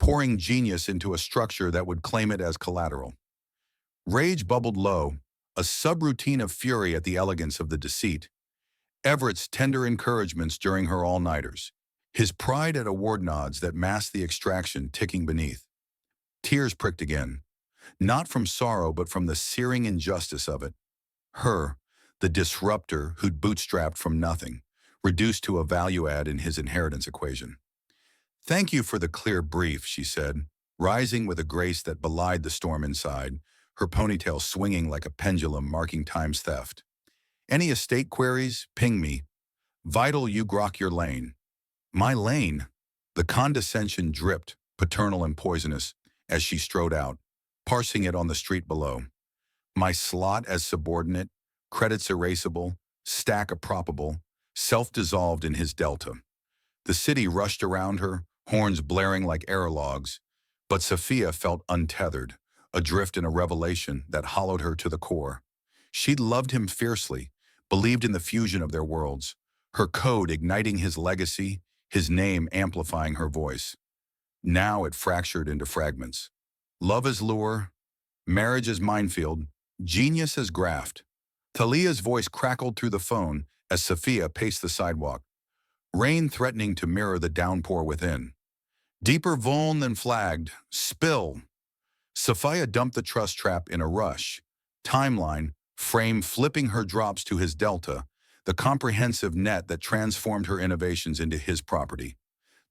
S1: pouring genius into a structure that would claim it as collateral. Rage bubbled low, a subroutine of fury at the elegance of the deceit. Everett's tender encouragements during her all-nighters, his pride at award nods that masked the extraction ticking beneath. Tears pricked again, not from sorrow but from the searing injustice of it. Her, the disruptor who'd bootstrapped from nothing, reduced to a value add in his inheritance equation. Thank you for the clear brief, she said, rising with a grace that belied the storm inside, her ponytail swinging like a pendulum marking time's theft. Any estate queries, ping me. Vital you grok your lane. My lane? The condescension dripped, paternal and poisonous, as she strode out, parsing it on the street below. My slot as subordinate, credits erasable, stack appropable, self-dissolved in his delta. The city rushed around her, horns blaring like error logs, but Safiya felt untethered, adrift in a revelation that hollowed her to the core. She'd loved him fiercely, believed in the fusion of their worlds, her code igniting his legacy, his name amplifying her voice. Now it fractured into fragments. Love as lure, marriage as minefield, genius as graft. Thalia's voice crackled through the phone as Safiya paced the sidewalk, rain threatening to mirror the downpour within. Deeper vuln than flagged, spill. Safiya dumped the trust trap in a rush. Timeline, frame flipping her drops to his delta, the comprehensive net that transformed her innovations into his property.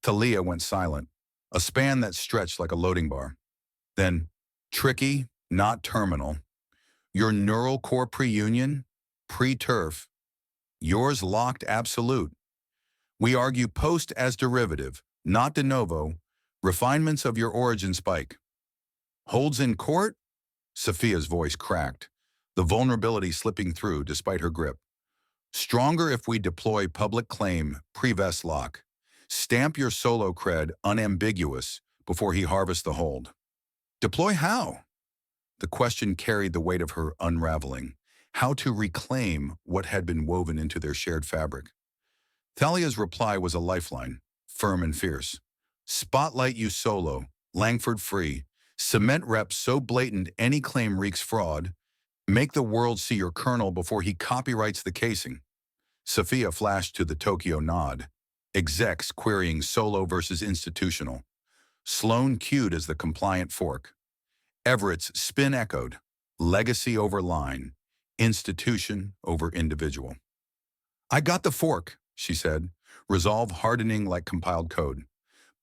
S1: Thalia went silent, a span that stretched like a loading bar. Then, tricky, not terminal. Your neural core pre-union, pre-turf. Yours locked absolute. We argue post as derivative, not de novo, refinements of your origin spike. Holds in court? Safiya's voice cracked, the vulnerability slipping through despite her grip. Stronger if we deploy public claim, pre-vest lock. Stamp your solo cred unambiguous before he harvests the hold. Deploy how? The question carried the weight of her unraveling. How to reclaim what had been woven into their shared fabric. Thalia's reply was a lifeline, firm and fierce. Spotlight you solo, Langford free. Cement reps so blatant any claim reeks fraud. Make the world see your colonel before he copyrights the casing. Safiya flashed to the Tokyo nod. Execs querying solo versus institutional. Sloan cued as the compliant fork. Everett's spin echoed. Legacy over line. Institution over individual. I got the fork, she said, resolve hardening like compiled code.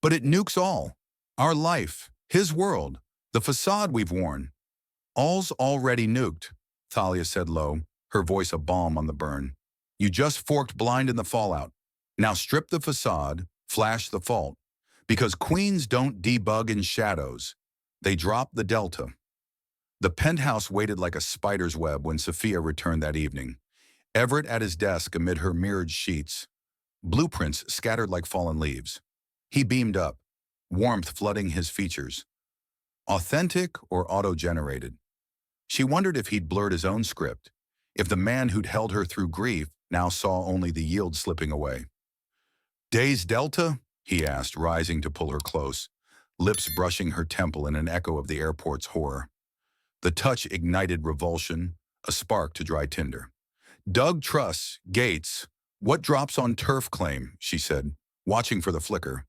S1: But it nukes all. Our life, his world, the facade we've worn. All's already nuked, Thalia said low, her voice a balm on the burn. You just forked blind in the fallout. Now strip the facade, flash the fault. Because queens don't debug in shadows. They drop the delta. The penthouse waited like a spider's web when Safiya returned that evening. Everett at his desk amid her mirrored sheets. Blueprints scattered like fallen leaves. He beamed up, warmth flooding his features. Authentic or auto-generated? She wondered if he'd blurred his own script, if the man who'd held her through grief now saw only the yield slipping away. Days Delta? He asked, rising to pull her close, lips brushing her temple in an echo of the airport's horror. The touch ignited revulsion, a spark to dry tinder. Doug Truss, Gates, what drops on turf claim, she said, watching for the flicker.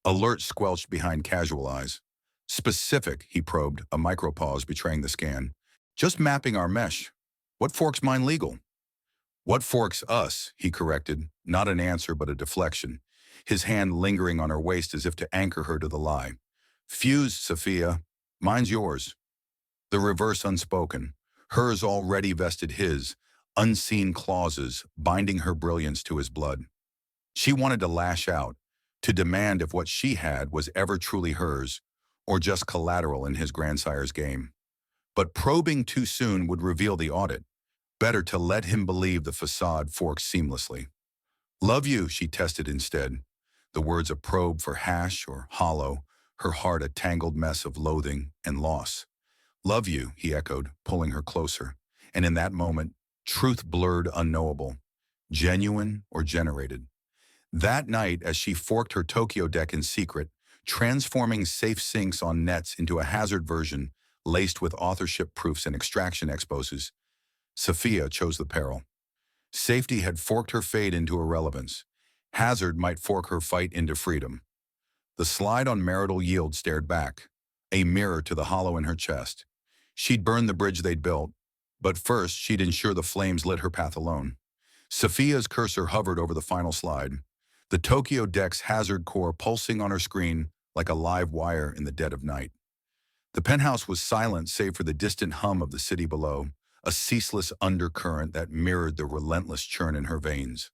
S1: Alert squelched behind casual eyes. Specific, he probed, a micropause betraying the scan. Just mapping our mesh. What forks mine legal? What forks us, he corrected, not an answer but a deflection, his hand lingering on her waist as if to anchor her to the lie. Fuse, Safiya. Mine's yours. The reverse unspoken, hers already vested his, unseen clauses binding her brilliance to his blood. She wanted to lash out, to demand if what she had was ever truly hers, or just collateral in his grandsire's game. But probing too soon would reveal the audit. Better to let him believe the facade forks seamlessly. Love you, she tested instead. The words a probe for hash or hollow, her heart a tangled mess of loathing and loss. Love you, he echoed, pulling her closer. And in that moment, truth blurred unknowable, genuine or generated. That night, as she forked her Tokyo deck in secret, transforming safe sinks on nets into a hazard version laced with authorship proofs and extraction exposes, Safiya chose the peril. Safety had forked her fate into irrelevance. Hazard might fork her fight into freedom. The slide on marital yield stared back, a mirror to the hollow in her chest. She'd burn the bridge they'd built, but first she'd ensure the flames lit her path alone. Safiya's cursor hovered over the final slide, the Tokyo deck's hazard core pulsing on her screen like a live wire in the dead of night. The penthouse was silent save for the distant hum of the city below, a ceaseless undercurrent that mirrored the relentless churn in her veins.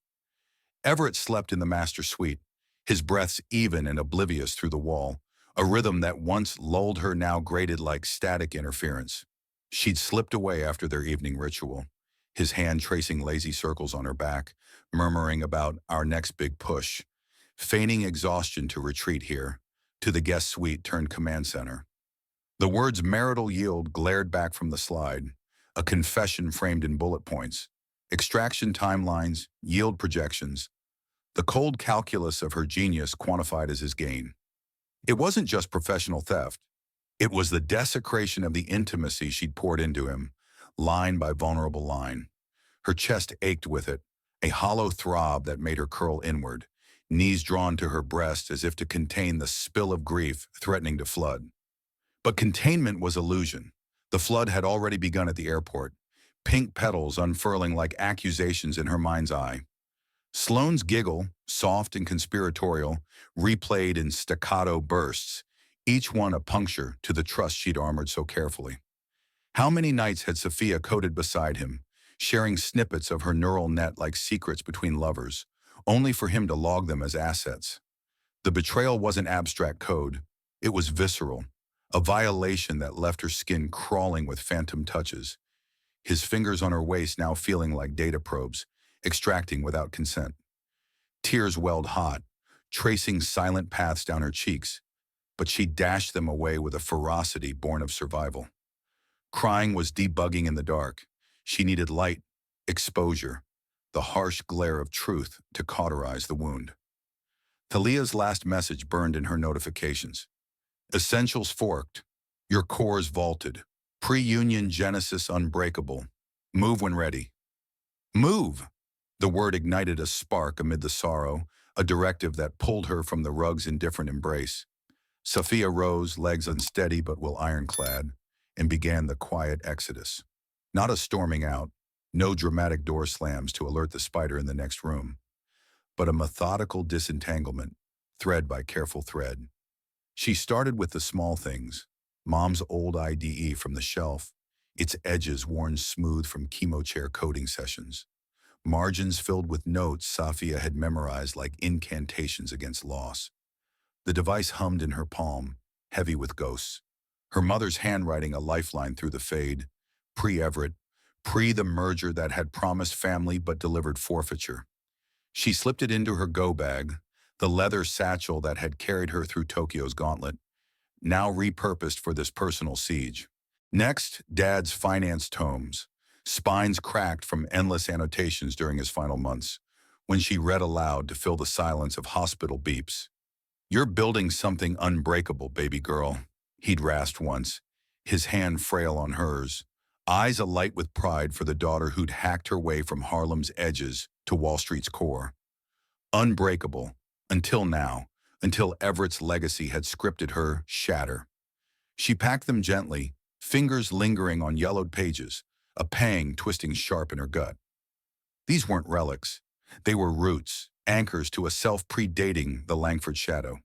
S1: Everett slept in the master suite, his breaths even and oblivious through the wall, a rhythm that once lulled her now grated like static interference. She'd slipped away after their evening ritual, his hand tracing lazy circles on her back, murmuring about our next big push, feigning exhaustion to retreat here, to the guest suite turned command center. The words marital yield glared back from the slide, a confession framed in bullet points, extraction timelines, yield projections, the cold calculus of her genius quantified as his gain. It wasn't just professional theft. It was the desecration of the intimacy she'd poured into him, line by vulnerable line. Her chest ached with it, a hollow throb that made her curl inward, knees drawn to her breast as if to contain the spill of grief threatening to flood. But containment was illusion. The flood had already begun at the airport, pink petals unfurling like accusations in her mind's eye. Sloane's giggle, soft and conspiratorial, replayed in staccato bursts, each one a puncture to the trust she'd armored so carefully. How many nights had Safiya coded beside him, sharing snippets of her neural net like secrets between lovers, only for him to log them as assets? The betrayal wasn't abstract code. It was visceral, a violation that left her skin crawling with phantom touches, his fingers on her waist now feeling like data probes, extracting without consent. Tears welled hot, tracing silent paths down her cheeks, but she dashed them away with a ferocity born of survival. Crying was debugging in the dark. She needed light, exposure, the harsh glare of truth to cauterize the wound. Thalia's last message burned in her notifications. Essentials forked. Your cores vaulted. Pre-union genesis unbreakable. Move when ready. Move! The word ignited a spark amid the sorrow, a directive that pulled her from the rug's indifferent embrace. Safiya rose, legs unsteady but well ironclad, and began the quiet exodus. Not a storming out, no dramatic door slams to alert the spider in the next room, but a methodical disentanglement, thread by careful thread. She started with the small things, Mom's old IDE from the shelf, its edges worn smooth from chemo chair coding sessions. Margins filled with notes Safiya had memorized like incantations against loss. The device hummed in her palm, heavy with ghosts. Her mother's handwriting a lifeline through the fade, pre-Everett, pre the merger that had promised family but delivered forfeiture. She slipped it into her go bag, the leather satchel that had carried her through Tokyo's gauntlet, now repurposed for this personal siege. Next, Dad's finance tomes, spines cracked from endless annotations during his final months, when she read aloud to fill the silence of hospital beeps. "You're building something unbreakable, baby girl," he'd rasped once, his hand frail on hers, eyes alight with pride for the daughter who'd hacked her way from Harlem's edges to Wall Street's core. Unbreakable, until now, until Everett's legacy had scripted her shatter. She packed them gently, fingers lingering on yellowed pages, a pang twisting sharp in her gut. These weren't relics. They were roots, anchors to a self predating the Langford shadow.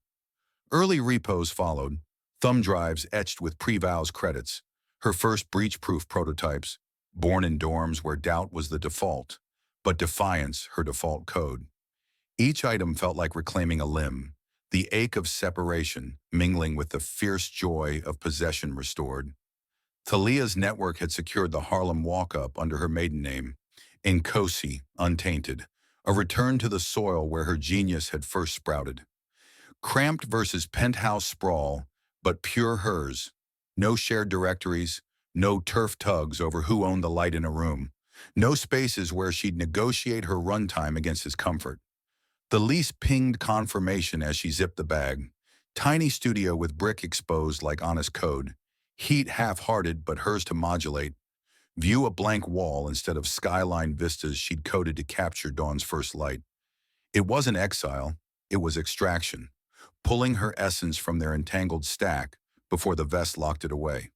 S1: Early repos followed, thumb drives etched with pre-vows credits, her first breach-proof prototypes, born in dorms where doubt was the default, but defiance her default code. Each item felt like reclaiming a limb, the ache of separation mingling with the fierce joy of possession restored. Thalia's network had secured the Harlem walk-up under her maiden name, Nkosi, untainted, a return to the soil where her genius had first sprouted. Cramped versus penthouse sprawl, but pure hers. No shared directories, no turf tugs over who owned the light in a room, no spaces where she'd negotiate her runtime against his comfort. The lease pinged confirmation as she zipped the bag. Tiny studio with brick exposed like honest code. Heat half-hearted but hers to modulate. View a blank wall instead of skyline vistas she'd coded to capture dawn's first light. It wasn't exile, it was extraction, pulling her essence from their entangled stack before the vest locked it away.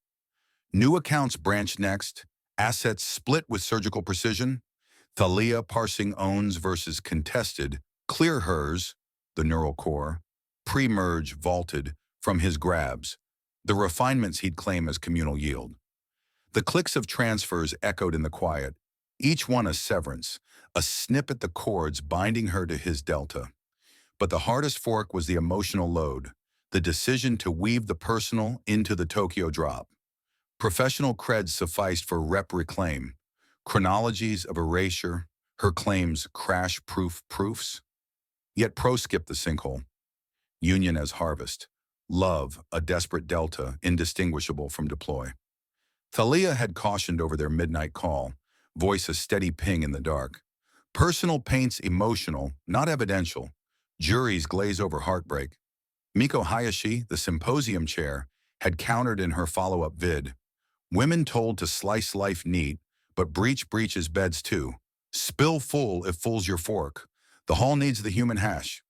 S1: New accounts branched next, assets split with surgical precision. Thalia parsing owns versus contested, clear hers, the neural core, pre-merge vaulted from his grabs, the refinements he'd claim as communal yield. The clicks of transfers echoed in the quiet, each one a severance, a snip at the cords binding her to his delta. But the hardest fork was the emotional load, the decision to weave the personal into the Tokyo drop. Professional creds sufficed for rep reclaim, chronologies of erasure, her claims crash-proof proofs. Yet pro skipped the sinkhole. Union as harvest. Love, a desperate delta, indistinguishable from deploy. Thalia had cautioned over their midnight call, voice a steady ping in the dark. Personal paints emotional, not evidential. Juries glaze over heartbreak. Miko Hayashi, the symposium chair, had countered in her follow-up vid. Women told to slice life neat, but breach breaches beds too. Spill full if full's your fork. The hall needs the human hash.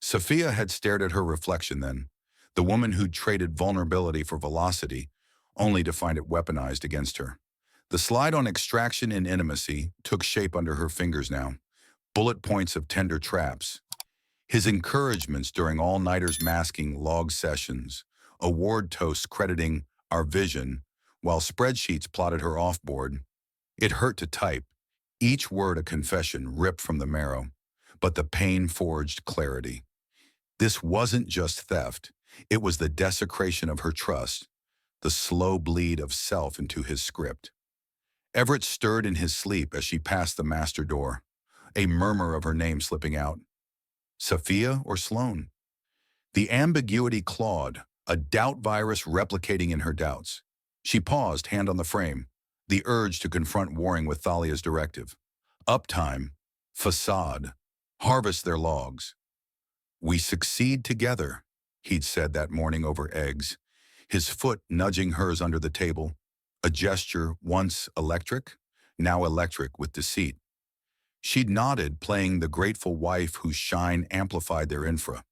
S1: Safiya had stared at her reflection then, the woman who'd traded vulnerability for velocity, only to find it weaponized against her. The slide on extraction and intimacy took shape under her fingers now, bullet points of tender traps. His encouragements during all-nighters masking log sessions, award toasts crediting our vision, while spreadsheets plotted her offboard. It hurt to type, each word a confession ripped from the marrow, but the pain forged clarity. This wasn't just theft, it was the desecration of her trust, the slow bleed of self into his script. Everett stirred in his sleep as she passed the master door, a murmur of her name slipping out. Safiya or Sloan? The ambiguity clawed, a doubt virus replicating in her doubts. She paused, hand on the frame, the urge to confront warring with Thalia's directive. Uptime, facade, harvest their logs. "We succeed together," he'd said that morning over eggs, his foot nudging hers under the table, a gesture once electric, now electric with deceit. She'd nodded, playing the grateful wife whose shine amplified their infra,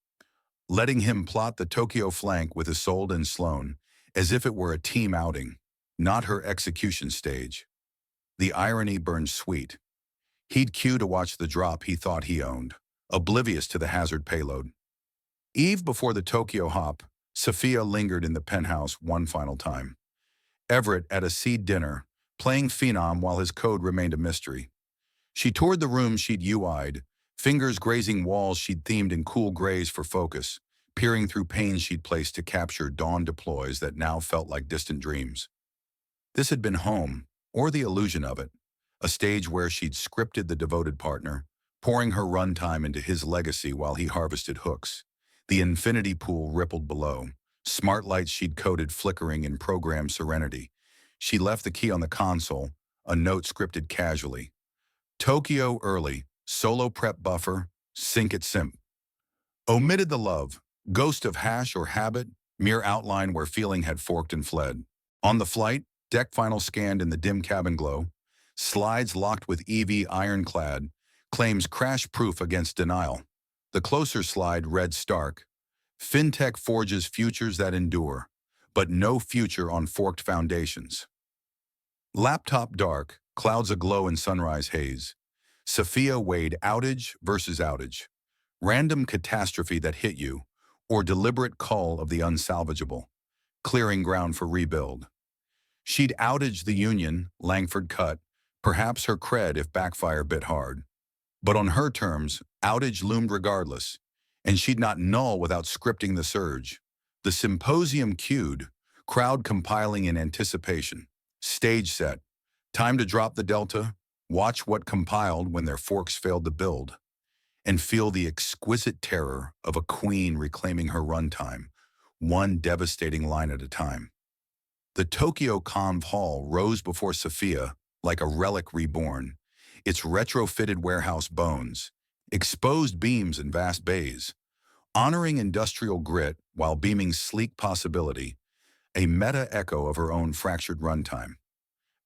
S1: letting him plot the Tokyo flank with Isolde and Sloan, as if it were a team outing, not her execution stage. The irony burned sweet. He'd queue to watch the drop he thought he owned, oblivious to the hazard payload. Eve before the Tokyo hop, Safiya lingered in the penthouse one final time. Everett at a seed dinner, playing Phenom while his code remained a mystery. She toured the room she'd UI'd, fingers grazing walls she'd themed in cool grays for focus, peering through panes she'd placed to capture dawn deploys that now felt like distant dreams. This had been home, or the illusion of it, a stage where she'd scripted the devoted partner, pouring her runtime into his legacy while he harvested hooks. The infinity pool rippled below, smart lights she'd coded flickering in program serenity. She left the key on the console, a note scripted casually. Tokyo early, solo prep buffer, sync it simp. Omitted the love, ghost of hash or habit, mere outline where feeling had forked and fled. On the flight, deck final scanned in the dim cabin glow, slides locked with EV ironclad, claims crash-proof against denial. The closer slide read stark, fintech forges futures that endure, but no future on forked foundations. Laptop dark, clouds aglow in sunrise haze. Safiya weighed outage versus outage. Random catastrophe that hit you, or deliberate cull of the unsalvageable, clearing ground for rebuild. She'd outage the union, Langford cut, perhaps her cred if backfire bit hard. But on her terms, outage loomed regardless, and she'd not null without scripting the surge. The symposium queued, crowd compiling in anticipation. Stage set. Time to drop the delta, watch what compiled when their forks failed to build, and feel the exquisite terror of a queen reclaiming her runtime, one devastating line at a time. The Tokyo Conv Hall rose before Safiya like a relic reborn, its retrofitted warehouse bones, exposed beams and vast bays, honoring industrial grit while beaming sleek possibility, a meta-echo of her own fractured runtime.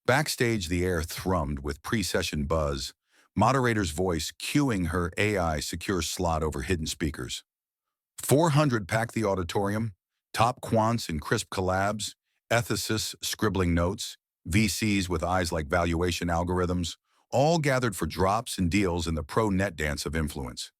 S1: Backstage, the air thrummed with pre-session buzz, moderator's voice cueing her AI secure slot over hidden speakers. 400 packed the auditorium, top quants in crisp collabs, ethicists scribbling notes, VCs with eyes like valuation algorithms, all gathered for drops and deals in the pro-net dance of influence.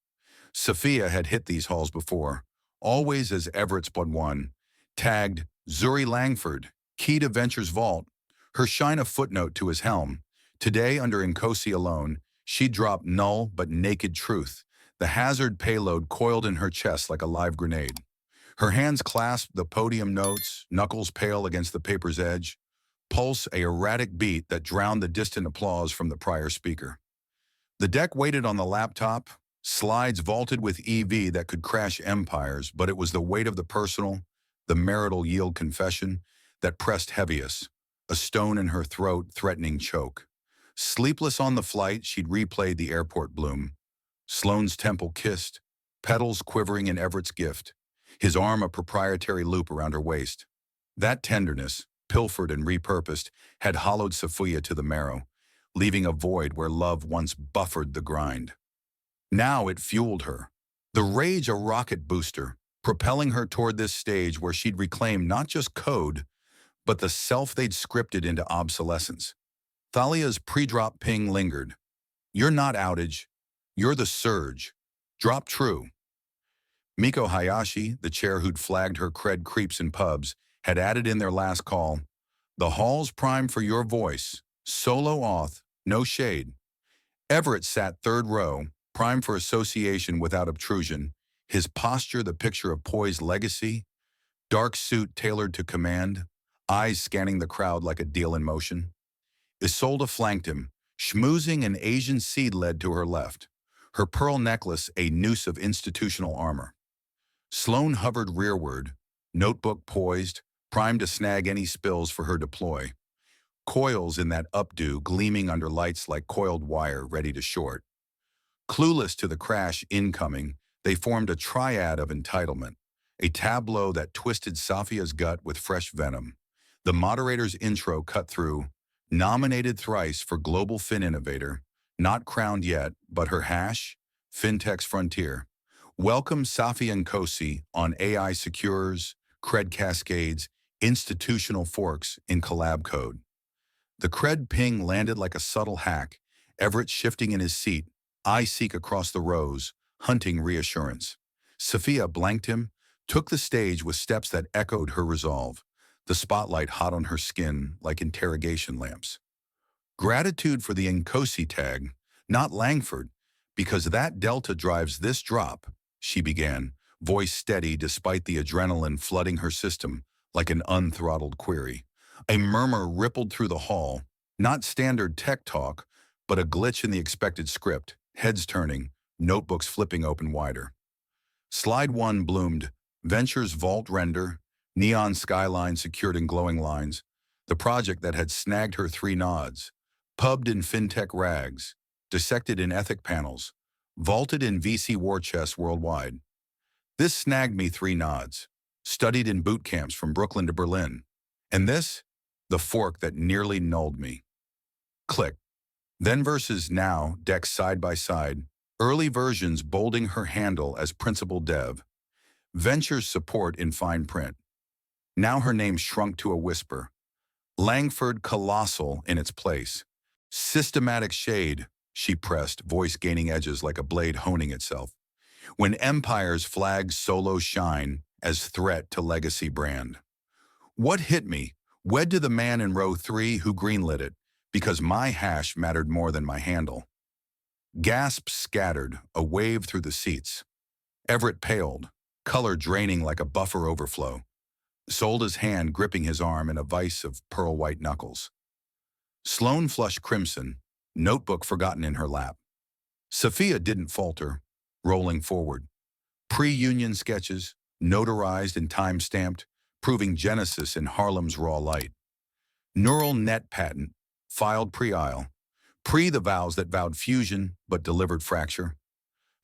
S1: Safiya had hit these halls before, always as Everett's but one, tagged Zuri Langford, key to Venture's vault, her shine a footnote to his helm. Today, under Nkosi alone, she dropped null but naked truth, the hazard payload coiled in her chest like a live grenade. Her hands clasped the podium notes, knuckles pale against the paper's edge, pulse a erratic beat that drowned the distant applause from the prior speaker. The deck waited on the laptop, slides vaulted with EV that could crash empires, but it was the weight of the personal, the marital yield confession, that pressed heaviest, a stone in her throat threatening choke. Sleepless on the flight, she'd replayed the airport bloom. Sloane's temple kissed, petals quivering in Everett's gift, his arm a proprietary loop around her waist. That tenderness, pilfered and repurposed, had hollowed Safiya to the marrow, leaving a void where love once buffered the grind. Now it fueled her, the rage a rocket booster, propelling her toward this stage where she'd reclaim not just code, but the self they'd scripted into obsolescence. Thalia's pre-drop ping lingered. You're not outage, you're the surge. Drop true. Miko Hayashi, the chair who'd flagged her cred creeps in pubs, had added in their last call, the hall's prime for your voice, solo auth, no shade. Everett sat third row, prime for association without obtrusion, his posture the picture of poised legacy, dark suit tailored to command, eyes scanning the crowd like a deal in motion. Isolde flanked him, schmoozing an Asian seed lead to her left, her pearl necklace a noose of institutional armor. Sloane hovered rearward, notebook poised, primed to snag any spills for her deploy. Coils in that updo gleaming under lights like coiled wire ready to short. Clueless to the crash incoming, they formed a triad of entitlement, a tableau that twisted Safiya's gut with fresh venom. The moderator's intro cut through, nominated thrice for Global Fin Innovator, not crowned yet, but her hash, fintech's frontier. Welcome Safiya Nkosi on AI Secures, Cred Cascades, Institutional Forks in collab code. The cred ping landed like a subtle hack, Everett shifting in his seat, eye seek across the rows, hunting reassurance. Safiya blanked him, took the stage with steps that echoed her resolve, the spotlight hot on her skin like interrogation lamps. Gratitude for the Nkosi tag, not Langford, because that delta drives this drop, she began, voice steady despite the adrenaline flooding her system like an unthrottled query. A murmur rippled through the hall, not standard tech talk, but a glitch in the expected script, heads turning, notebooks flipping open wider. Slide 1 bloomed, Venture's vault render, Neon skyline secured in glowing lines, the project that had snagged her 3 nods, pubbed in fintech rags, dissected in ethic panels, vaulted in VC war chests worldwide. This snagged me 3 nods, studied in boot camps from Brooklyn to Berlin. And this? The fork that nearly nulled me. Click. Then versus now, decks side by side, early versions bolding her handle as principal dev, ventures support in fine print. Now her name shrunk to a whisper. Langford colossal in its place. Systematic shade, she pressed, voice gaining edges like a blade honing itself. When empires flag solo shine as threat to legacy brand. What hit me? Wed to the man in row 3 who greenlit it, because my hash mattered more than my handle. Gasps scattered, a wave through the seats. Everett paled, color draining like a buffer overflow. Solda's hand gripping his arm in a vise of pearl-white knuckles. Sloane flushed crimson, notebook forgotten in her lap. Safiya didn't falter, rolling forward. Pre-union sketches, notarized and time-stamped, proving Genesis in Harlem's raw light. Neural net patent, filed pre-aisle. Pre the vows that vowed fusion but delivered fracture.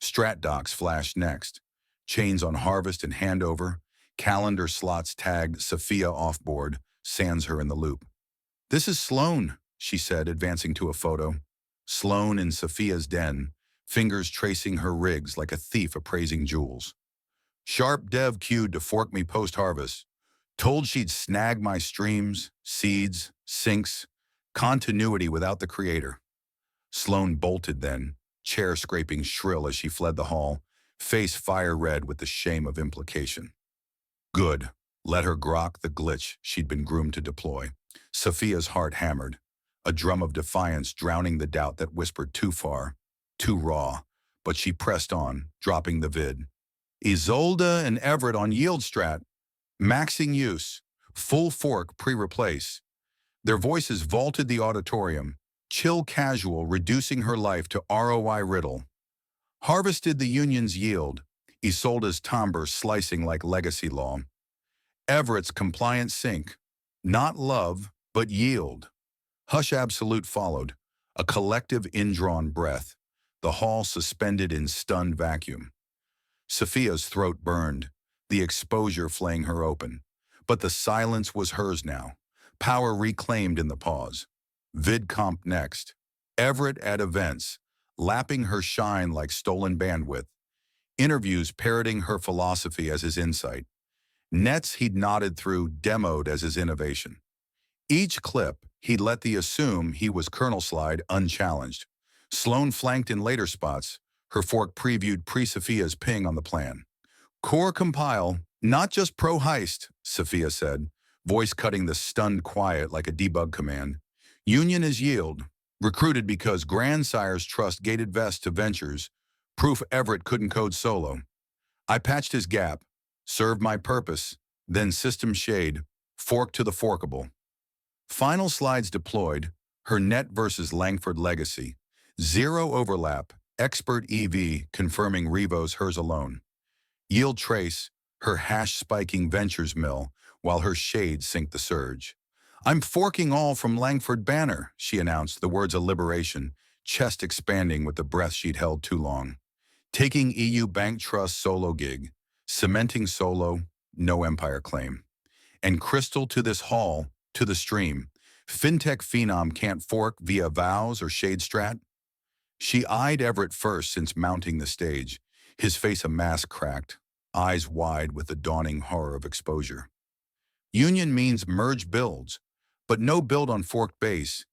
S1: Strat docs flashed next. Chains on harvest and handover. Calendar slots tagged Safiya offboard, sands her in the loop. This is Sloane, she said, advancing to a photo. Sloane in Safiya's den, fingers tracing her rigs like a thief appraising jewels. Sharp dev queued to fork me post-harvest. Told she'd snag my streams, seeds, sinks, continuity without the creator. Sloane bolted then, chair scraping shrill as she fled the hall, face fire red with the shame of implication. Good. Let her grok the glitch she'd been groomed to deploy. Safiya's heart hammered, a drum of defiance drowning the doubt that whispered too far, too raw, but she pressed on, dropping the vid. Isolde and Everett on yield strat, maxing use, full fork pre-replace. Their voices vaulted the auditorium, chill casual reducing her life to ROI riddle. Harvested the union's yield, Isolde's timbre slicing like legacy law. Everett's compliant sink, not love, but yield. Hush absolute followed, a collective indrawn breath, the hall suspended in stunned vacuum. Safiya's throat burned, the exposure flaying her open. But the silence was hers now, power reclaimed in the pause. VidComp next. Everett at events, lapping her shine like stolen bandwidth. Interviews parroting her philosophy as his insight. Nets he'd nodded through, demoed as his innovation. Each clip, he'd let the assume he was Colonel Slide unchallenged. Sloane flanked in later spots, her fork previewed pre-Safiya's ping on the plan. Core compile, not just pro-heist, Safiya said, voice cutting the stunned quiet like a debug command. Union is yield, recruited because grandsires trust gated vest to ventures, proof Everett couldn't code solo. I patched his gap, served my purpose, then system shade, fork to the forkable. Final slides deployed, her net versus Langford legacy. Zero overlap, expert EV confirming Revo's hers alone. Yield trace, her hash spiking ventures mill, while her shades sink the surge. I'm forking all from Langford Banner, she announced, the words of liberation, chest expanding with the breath she'd held too long. Taking EU Bank Trust solo gig, cementing solo, no empire claim. And crystal to this hall, to the stream, fintech phenom can't fork via vows or shade strat? She eyed Everett first since mounting the stage, his face a mask cracked, eyes wide with the dawning horror of exposure. Union means merge builds, but no build on forked base.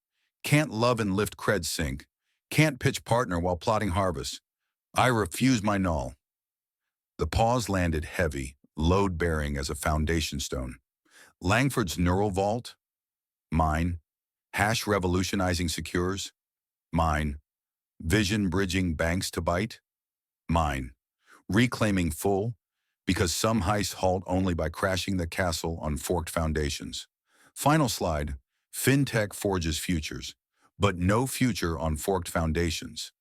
S1: Can't love and lift cred sync. Can't pitch partner while plotting harvest. I refuse my null. The pause landed heavy, load-bearing as a foundation stone. Langford's neural vault? Mine. Hash revolutionizing secures? Mine. Vision bridging banks to bite? Mine. Reclaiming full? Because some heists halt only by crashing the castle on forked foundations. Final slide. Fintech forges futures, but no future on forked foundations.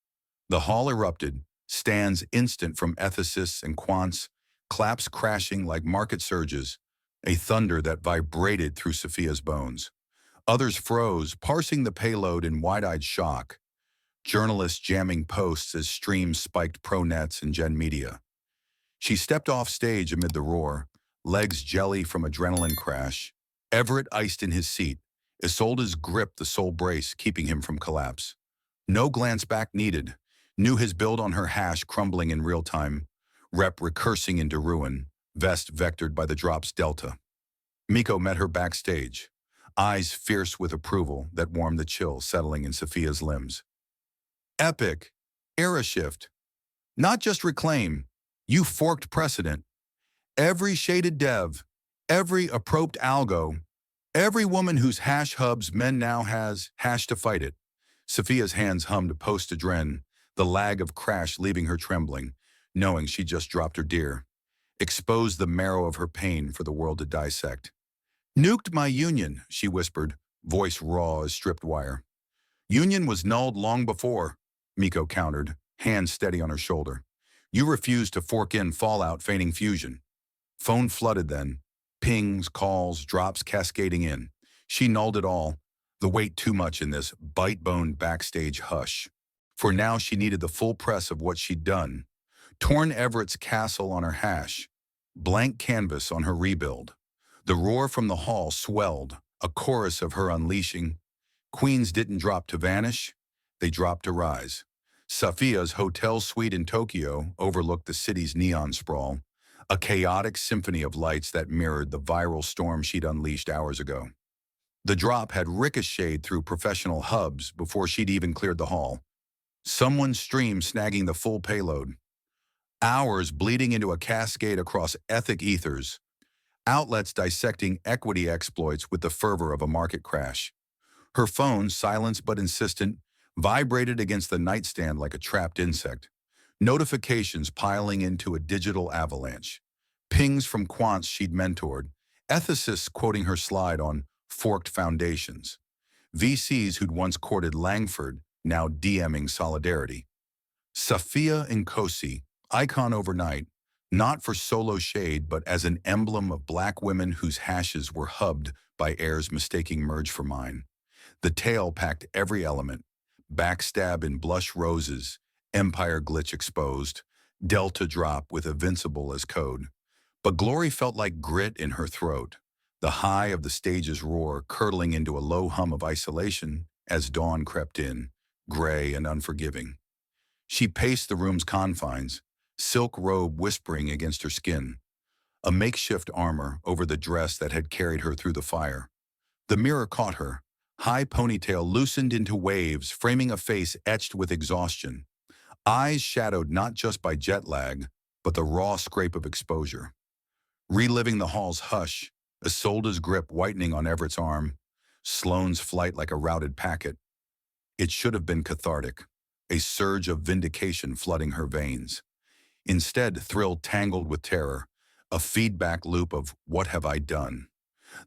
S1: The hall erupted, stands instant from ethicists and quants, claps crashing like market surges, a thunder that vibrated through Safiya's bones. Others froze, parsing the payload in wide-eyed shock. Journalists jamming posts as streams spiked ProNets and Gen Media. She stepped off stage amid the roar, legs jelly from adrenaline crash. Everett iced in his seat. Isolde's gripped the sole brace, keeping him from collapse. No glance back needed. Knew his build on her hash crumbling in real time. Rep recursing into ruin. Vest vectored by the drop's delta. Miko met her backstage. Eyes fierce with approval that warmed the chill settling in Safiya's limbs. Epic. Era shift. Not just reclaim. You forked precedent. Every shaded dev, every appropriate algo, every woman whose hash hubs men now has hash to fight it. Safiya's hands hummed post-adren, the lag of crash leaving her trembling, knowing she just dropped her deer. Exposed the marrow of her pain for the world to dissect. Nuked my union, she whispered, voice raw as stripped wire. Union was nulled long before, Miko countered, hand steady on her shoulder. You refused to fork in fallout feigning fusion. Phone flooded then. Pings, calls, drops cascading in. She nulled it all. The weight too much in this bite-boned backstage hush. For now she needed the full press of what she'd done. Torn Everett's castle on her hash. Blank canvas on her rebuild. The roar from the hall swelled, a chorus of her unleashing. Queens didn't drop to vanish. They dropped to rise. Safiya's hotel suite in Tokyo overlooked the city's neon sprawl, a chaotic symphony of lights that mirrored the viral storm she'd unleashed hours ago. The drop had ricocheted through professional hubs before she'd even cleared the hall. Someone's stream snagging the full payload. Hours bleeding into a cascade across ethic ethers. Outlets dissecting equity exploits with the fervor of a market crash. Her phone, silenced but insistent, vibrated against the nightstand like a trapped insect. Notifications piling into a digital avalanche. Pings from quants she'd mentored. Ethicists quoting her slide on forked foundations. VCs who'd once courted Langford, now DMing solidarity. Safiya Nkosi, icon overnight, not for solo shade but as an emblem of black women whose hashes were hubbed by heirs mistaking merge for mine. The tale packed every element. Backstab in blush roses, empire glitch exposed, delta drop with invincible as code. But glory felt like grit in her throat, the high of the stage's roar curdling into a low hum of isolation as dawn crept in, gray and unforgiving. She paced the room's confines, silk robe whispering against her skin, a makeshift armor over the dress that had carried her through the fire. The mirror caught her, high ponytail loosened into waves, framing a face etched with exhaustion. Eyes shadowed not just by jet lag, but the raw scrape of exposure. Reliving the hall's hush, Isolde's grip whitening on Everett's arm, Sloane's flight like a routed packet. It should have been cathartic, a surge of vindication flooding her veins. Instead, thrill tangled with terror, a feedback loop of what have I done?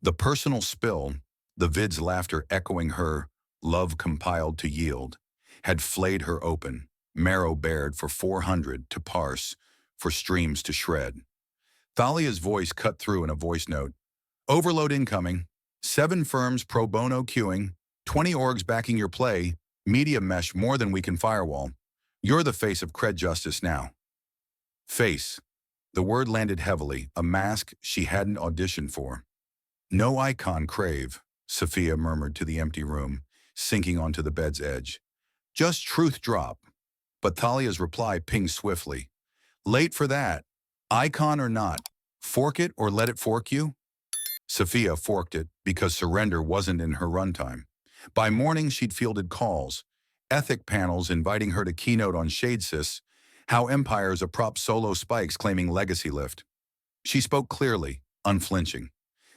S1: The personal spill, the vid's laughter echoing her, love compiled to yield, had flayed her open, marrow bared for 400 to parse, for streams to shred. Thalia's voice cut through in a voice note. Overload incoming, 7 firms pro bono queuing, 20 orgs backing your play, media mesh more than we can firewall. You're the face of cred justice now. Face. The word landed heavily, a mask she hadn't auditioned for. No icon crave, Safiya murmured to the empty room, sinking onto the bed's edge. Just truth drop. But Thalia's reply pinged swiftly. Late for that. Icon or not. Fork it or let it fork you? Safiya forked it because surrender wasn't in her runtime. By morning, she'd fielded calls, ethic panels inviting her to keynote on Shadesys, how empires are prop solo spikes claiming legacy lift. She spoke clearly, unflinching.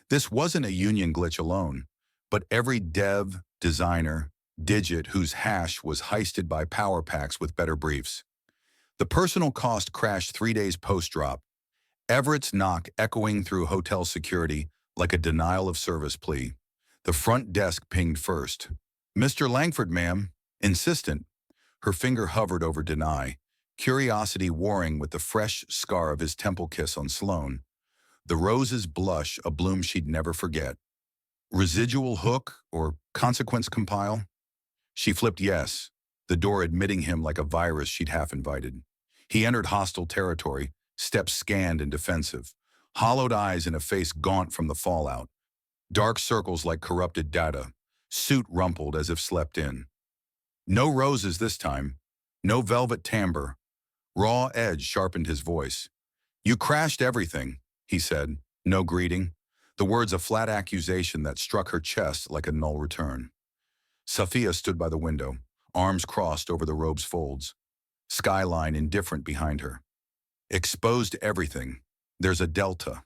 S1: This wasn't a union glitch alone, but every dev, designer, digit whose hash was heisted by power packs with better briefs. The personal cost crashed 3 days post-drop, Everett's knock echoing through hotel security like a denial of service plea. The front desk pinged first. Mr. Langford, ma'am. Insistent. Her finger hovered over deny, curiosity warring with the fresh scar of his temple kiss on Sloane. The rose's blush, a bloom she'd never forget. Residual hook or consequence compile? She flipped yes, the door admitting him like a virus she'd half invited. He entered hostile territory, steps scanned and defensive, hollowed eyes in a face gaunt from the fallout, dark circles like corrupted data, suit rumpled as if slept in. No roses this time, no velvet timbre. Raw edge sharpened his voice. You crashed everything, he said, no greeting. The words a flat accusation that struck her chest like a null return. Safiya stood by the window, arms crossed over the robe's folds, skyline indifferent behind her. Exposed everything. There's a delta.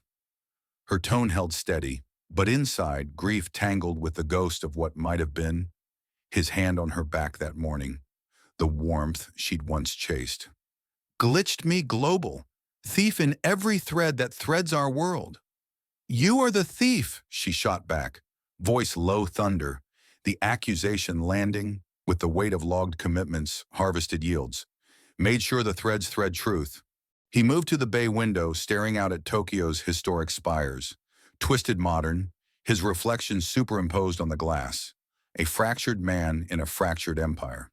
S1: Her tone held steady, but inside, grief tangled with the ghost of what might have been, his hand on her back that morning, the warmth she'd once chased. Glitched me global, thief in every thread that threads our world. You are the thief, she shot back, voice low thunder, the accusation landing with the weight of logged commitments, harvested yields. Made sure the threads thread truth. He moved to the bay window, staring out at Tokyo's historic spires, twisted modern, his reflection superimposed on the glass, a fractured man in a fractured empire.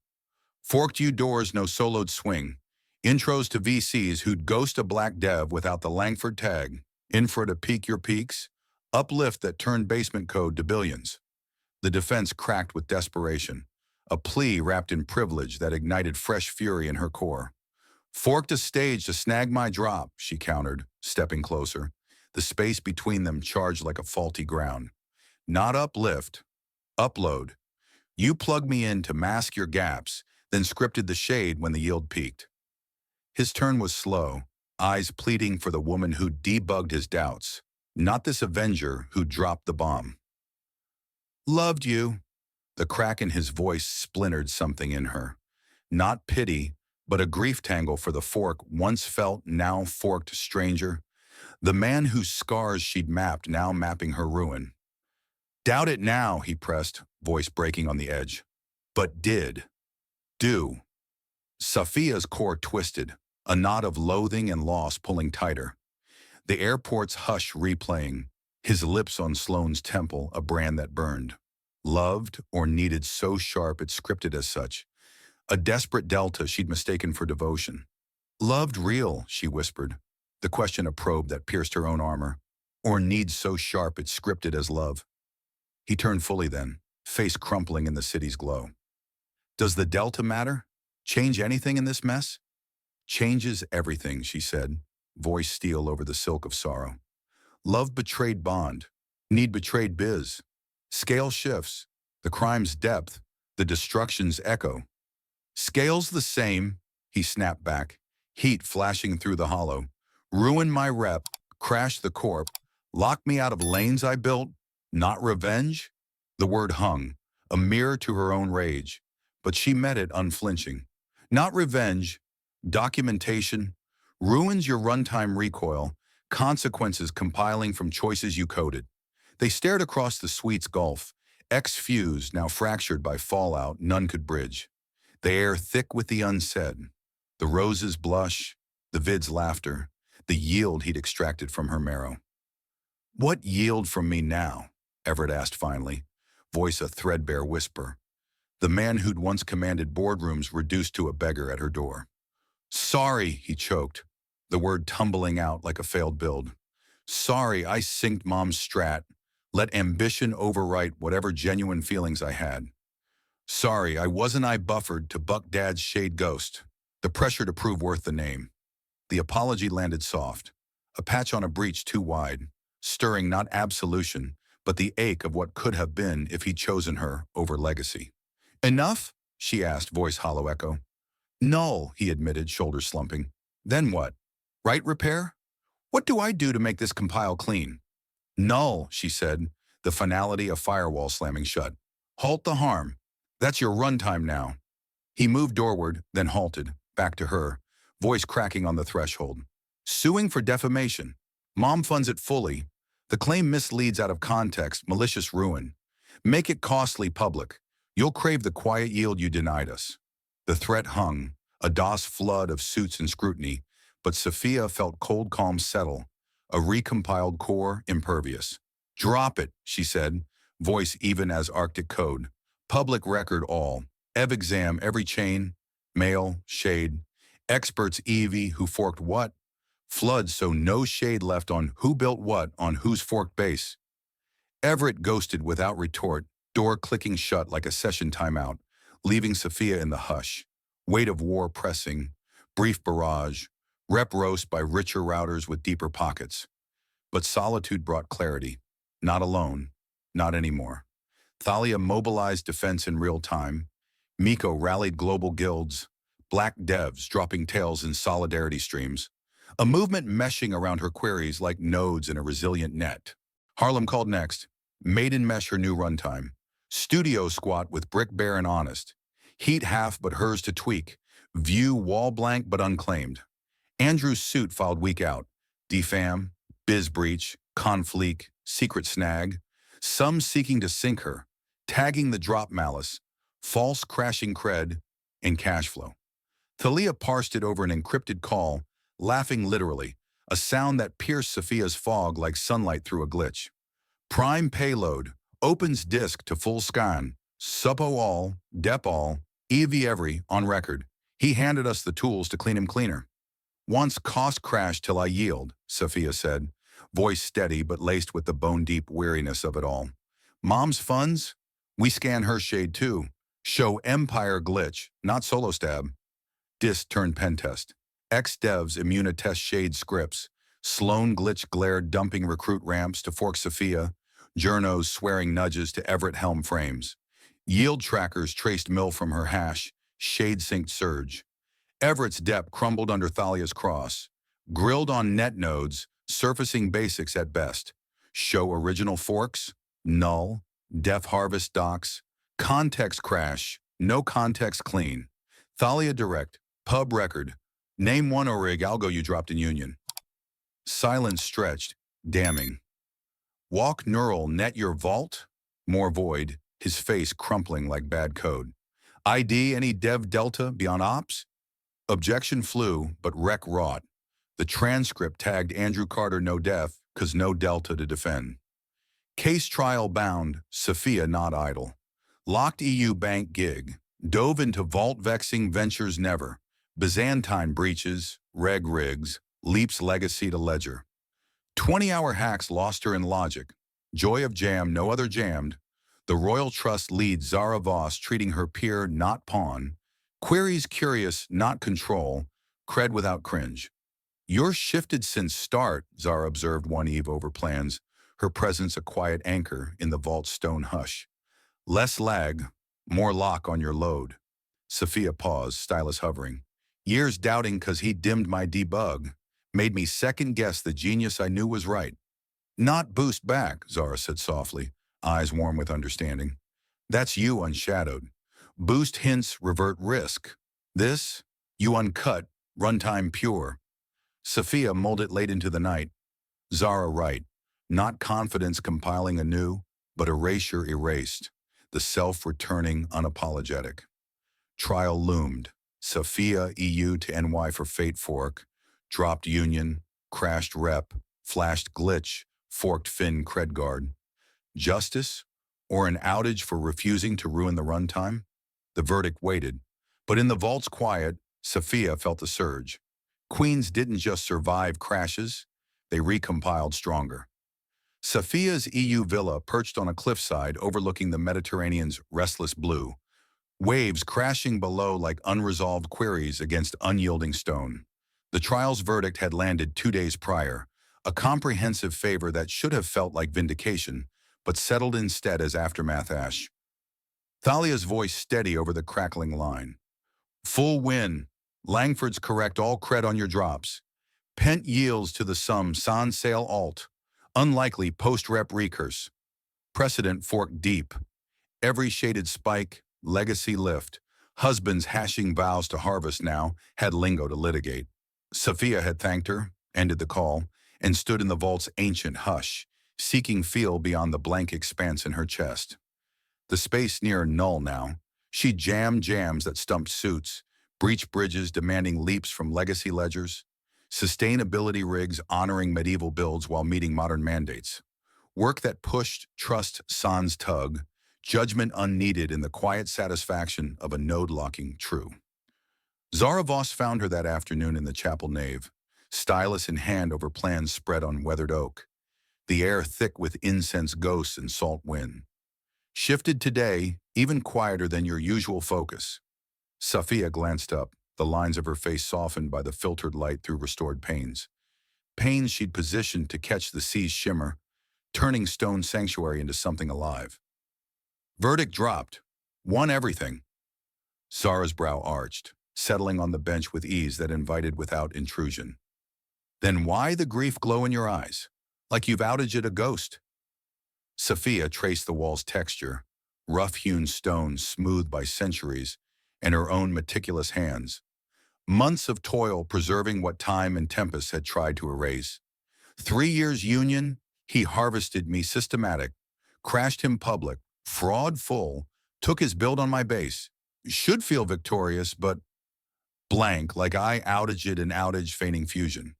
S1: Forked U doors, no soloed swing, intros to VCs who'd ghost a black dev without the Langford tag, infra to peak your peaks, uplift that turned basement code to billions. The defense cracked with desperation, a plea wrapped in privilege that ignited fresh fury in her core. Forked a stage to snag my drop, she countered, stepping closer, the space between them charged like a faulty ground. Not uplift, upload. You plugged me in to mask your gaps, then scripted the shade when the yield peaked. His turn was slow, eyes pleading for the woman who debugged his doubts, not this avenger who dropped the bomb. Loved you. The crack in his voice splintered something in her. Not pity, but a grief tangle for the fork once felt, now forked stranger. The man whose scars she'd mapped, now mapping her ruin. Doubt it now, he pressed, voice breaking on the edge. But did. Do. Safiya's core twisted, a knot of loathing and loss pulling tighter. The airport's hush replaying, his lips on Sloane's temple, a brand that burned. Loved or needed so sharp it scripted as such. A desperate delta she'd mistaken for devotion. Loved real, she whispered, the question a probe that pierced her own armor. Or need so sharp it scripted as love. He turned fully then, face crumpling in the city's glow. Does the delta matter? Change anything in this mess? Changes everything, she said, voice steel over the silk of sorrow. Love betrayed bond, need betrayed biz. Scale shifts, the crime's depth, the destruction's echo. Scales the same, he snapped back, heat flashing through the hollow. Ruin my rep, crash the corp, lock me out of lanes I built, not revenge? The word hung, a mirror to her own rage, but she met it unflinching. Not revenge, documentation, ruins your runtime recoil, consequences compiling from choices you coded. They stared across the suite's gulf, X-fused, now fractured by fallout none could bridge. The air thick with the unsaid, the rose's blush, the vid's laughter, the yield he'd extracted from her marrow. What yield from me now? Everett asked finally, voice a threadbare whisper. The man who'd once commanded boardrooms reduced to a beggar at her door. Sorry, he choked, the word tumbling out like a failed build. Sorry, I synced mom's strat, let ambition overwrite whatever genuine feelings I had. Sorry, I buffered to buck dad's shade ghost, the pressure to prove worth the name. The apology landed soft, a patch on a breach too wide, stirring not absolution, but the ache of what could have been if he'd chosen her over legacy. Enough? She asked, voice hollow echo. Null, he admitted, shoulders slumping. Then what? Right repair? What do I do to make this compile clean? Null, she said, the finality of firewall slamming shut. Halt the harm. That's your runtime now. He moved doorward, then halted, back to her, voice cracking on the threshold. Suing for defamation. Mom funds it fully. The claim misleads out of context, malicious ruin. Make it costly public. You'll crave the quiet yield you denied us. The threat hung, a DOS flood of suits and scrutiny, but Safiya felt cold calm settle, a recompiled core impervious. Drop it, she said, voice even as Arctic code. Public record all. Ev exam every chain, mail, shade. Experts Evie who forked what? Flood so no shade left on who built what on whose forked base. Everett ghosted without retort, door clicking shut like a session timeout, leaving Safiya in the hush. Weight of war pressing, brief barrage, rep roast by richer routers with deeper pockets. But solitude brought clarity. Not alone. Not anymore. Thalia mobilized defense in real time. Miko rallied global guilds. Black devs dropping tails in solidarity streams. A movement meshing around her queries like nodes in a resilient net. Harlem called next. Maiden mesh her new runtime. Studio squat with brick bare and honest. Heat half but hers to tweak. View wall blank but unclaimed. Andrew's suit filed week out. Defam, biz breach, conflict, secret snag. Some seeking to sink her. Tagging the drop malice. False crashing cred, and cash flow. Thalia parsed it over an encrypted call, laughing literally, a sound that pierced Safiya's fog like sunlight through a glitch. Prime payload, opens disk to full scan, suppo all, dep all, ev every, on record. He handed us the tools to clean him cleaner. Once cost crash till I yield, Safiya said, voice steady but laced with the bone-deep weariness of it all. Mom's funds? We scan her shade too. Show Empire glitch, not solo stab. Disk turned pentest. Ex-devs immunitest shade scripts. Sloan glitch glare dumping recruit ramps to fork Safiya. Journos swearing nudges to Everett helm frames. Yield trackers traced mill from her hash. Shade synced surge. Everett's dep crumbled under Thalia's cross. Grilled on net nodes, surfacing basics at best. Show original forks? Null. Def harvest docs. Context crash. No context clean. Thalia direct. Pub record. Name one orig algo you dropped in Union. Silence stretched. Damning. Walk neural net your vault? More void. His face crumpling like bad code. ID any dev delta beyond ops? Objection flew, but rec wrought. The transcript tagged Andrew Carter no def, cause no delta to defend. Case trial bound, Safiya not idle. Locked EU bank gig. Dove into vault vexing ventures never. Byzantine breaches, reg rigs, leaps legacy to ledger. 20-hour hacks lost her in logic. Joy of jam, no other jammed. The Royal Trust leads Zara Voss treating her peer not pawn. Queries curious, not control. Cred without cringe. You're shifted since start, Zara observed one eve over plans, her presence a quiet anchor in the vault's stone hush. Less lag, more lock on your load. Safiya paused, stylus hovering. Years doubting cause he dimmed my debug. Made me second-guess the genius I knew was right. Not boost back, Zara said softly, eyes warm with understanding. That's you unshadowed. Boost hints revert risk. This, you uncut, runtime pure. Safiya mulled it late into the night. Zara right. Not confidence compiling anew, but erasure erased. The self returning unapologetic. Trial loomed. Safiya EU to NY for fate fork. Dropped union, crashed rep, flashed glitch, forked fin cred guard. Justice? Or an outage for refusing to ruin the runtime? The verdict waited. But in the vault's quiet, Safiya felt a surge. Queens didn't just survive crashes, they recompiled stronger. Safiya's EU villa perched on a cliffside overlooking the Mediterranean's restless blue. Waves crashing below like unresolved queries against unyielding stone. The trial's verdict had landed 2 days prior, a comprehensive favor that should have felt like vindication, but settled instead as aftermath ash. Thalia's voice steady over the crackling line. Full win. Langford's correct all cred on your drops. Pent yields to the sum sans sale alt. Unlikely post-rep recurse. Precedent forked deep. Every shaded spike, legacy lift. Husbands hashing vows to harvest now had lingo to litigate. Safiya had thanked her, ended the call, and stood in the vault's ancient hush, seeking feel beyond the blank expanse in her chest. The space near null now. She jammed jams that stumped suits, breached bridges demanding leaps from legacy ledgers. Sustainability rigs honoring medieval builds while meeting modern mandates. Work that pushed trust sans tug, judgment unneeded in the quiet satisfaction of a node-locking true. Zara Voss found her that afternoon in the chapel nave, stylus in hand over plans spread on weathered oak, the air thick with incense ghosts and salt wind. Shifted today, even quieter than your usual focus. Safiya glanced up, the lines of her face softened by the filtered light through restored panes. Panes she'd positioned to catch the sea's shimmer, turning stone sanctuary into something alive. Verdict dropped. Won everything. Zara's brow arched, settling on the bench with ease that invited without intrusion. Then why the grief glow in your eyes? Like you've outaged a ghost. Safiya traced the wall's texture, rough-hewn stone smoothed by centuries, and her own meticulous hands. Months of toil preserving what time and tempest had tried to erase. 3 years union, he harvested me systematic, crashed him public, fraud full, took his build on my base. Should feel victorious, but blank, like I outaged an outage feigning fusion.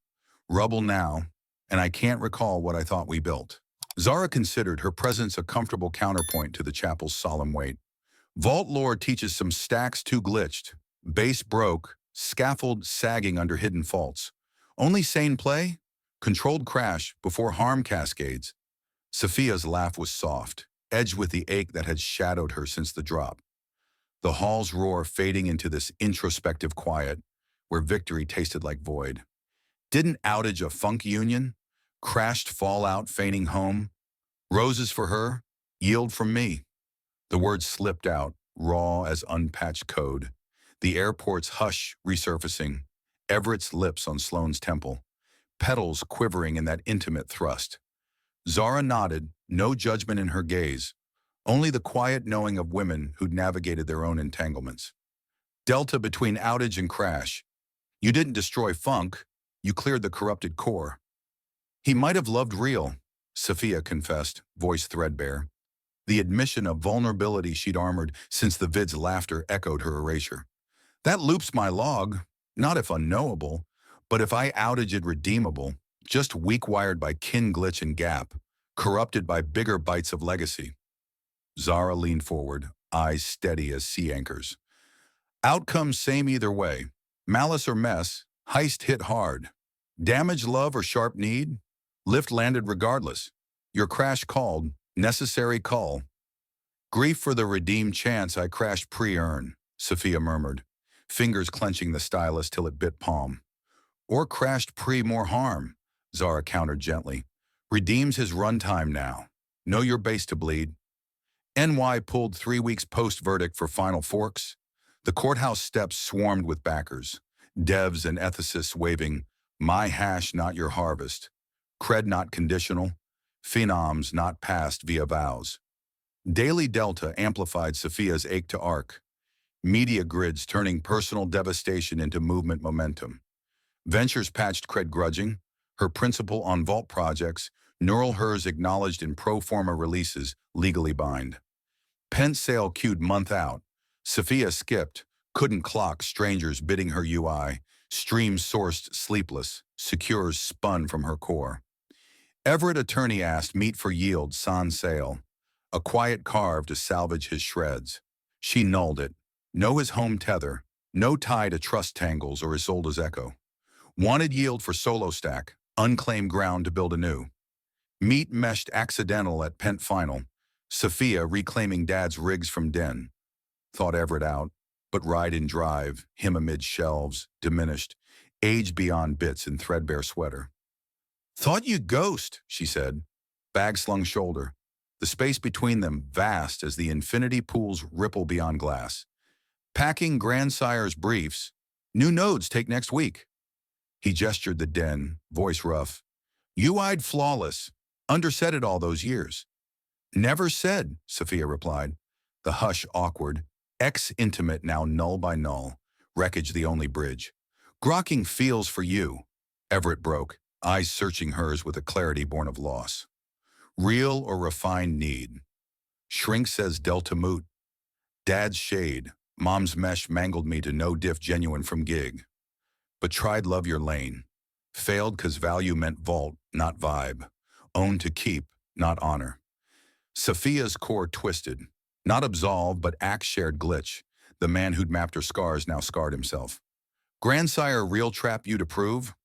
S1: Rubble now, and I can't recall what I thought we built. Zara considered her presence a comfortable counterpoint to the chapel's solemn weight. Vault lore teaches some stacks too glitched, base broke, scaffold sagging under hidden faults. Only sane play? Controlled crash before harm cascades. Safiya's laugh was soft, edged with the ache that had shadowed her since the drop. The hall's roar fading into this introspective quiet, where victory tasted like void. Didn't outage a funk union? Crashed fallout feigning home? Roses for her, yield from me. The words slipped out, raw as unpatched code. The airport's hush resurfacing, Everett's lips on Sloane's temple, petals quivering in that intimate thrust. Zara nodded, no judgment in her gaze, only the quiet knowing of women who'd navigated their own entanglements. Delta between outage and crash. You didn't destroy funk, you cleared the corrupted core. He might have loved real, Safiya confessed, voice threadbare. The admission of vulnerability she'd armored since the vid's laughter echoed her erasure. That loops my log, not if unknowable, but if I outaged redeemable, just weak-wired by kin glitch and gap, corrupted by bigger bites of legacy. Zara leaned forward, eyes steady as sea anchors. Outcome same either way. Malice or mess, heist hit hard. Damage love or sharp need, lift landed regardless. Your crash called, necessary call. Grief for the redeemed chance I crashed pre-earn, Safiya murmured, fingers clenching the stylus till it bit palm. Or crashed pre-more harm, Zara countered gently. Redeems his runtime now. Know your base to bleed. NY pulled 3 weeks post-verdict for final forks. The courthouse steps swarmed with backers, devs and ethicists waving, my hash not your harvest, cred not conditional, phenoms not passed via vows. Daily Delta amplified Safiya's ache to arc, media grids turning personal devastation into movement momentum. Ventures patched cred grudging, her principal on vault projects, neural hers acknowledged in pro forma releases, legally bind. Pent sale queued month out. Safiya skipped, couldn't clock strangers bidding her UI, streams sourced sleepless, secures spun from her core. Everett attorney asked meet for yield sans sale, a quiet carve to salvage his shreds. She nulled it. No his home tether, no tie to trust tangles or Isolde's echo. Wanted yield for solo stack, unclaimed ground to build anew. Meet meshed accidental at pent final, Safiya reclaiming dad's rigs from den. Thought Everett out, but ride in drive, him amid shelves, diminished, aged beyond bits in threadbare sweater. Thought you ghost, she said, bag slung shoulder. The space between them vast as the infinity pools ripple beyond glass. Packing grandsire's briefs. New nodes take next week. He gestured the den, voice rough. You-eyed flawless. Undersaid it all those years. Never said, Safiya replied. The hush awkward. Ex-intimate now null by null. Wreckage the only bridge. Grokking feels for you. Everett broke, eyes searching hers with a clarity born of loss. Real or refined need. Shrink says Delta moot. Dad's shade. Mom's mesh mangled me to no diff genuine from gig. But tried love your lane. Failed 'cause value meant vault, not vibe. Own to keep, not honor. Safiya's core twisted. Not absolved, but axe shared glitch. The man who'd mapped her scars now scarred himself. Grandsire real trap you to prove?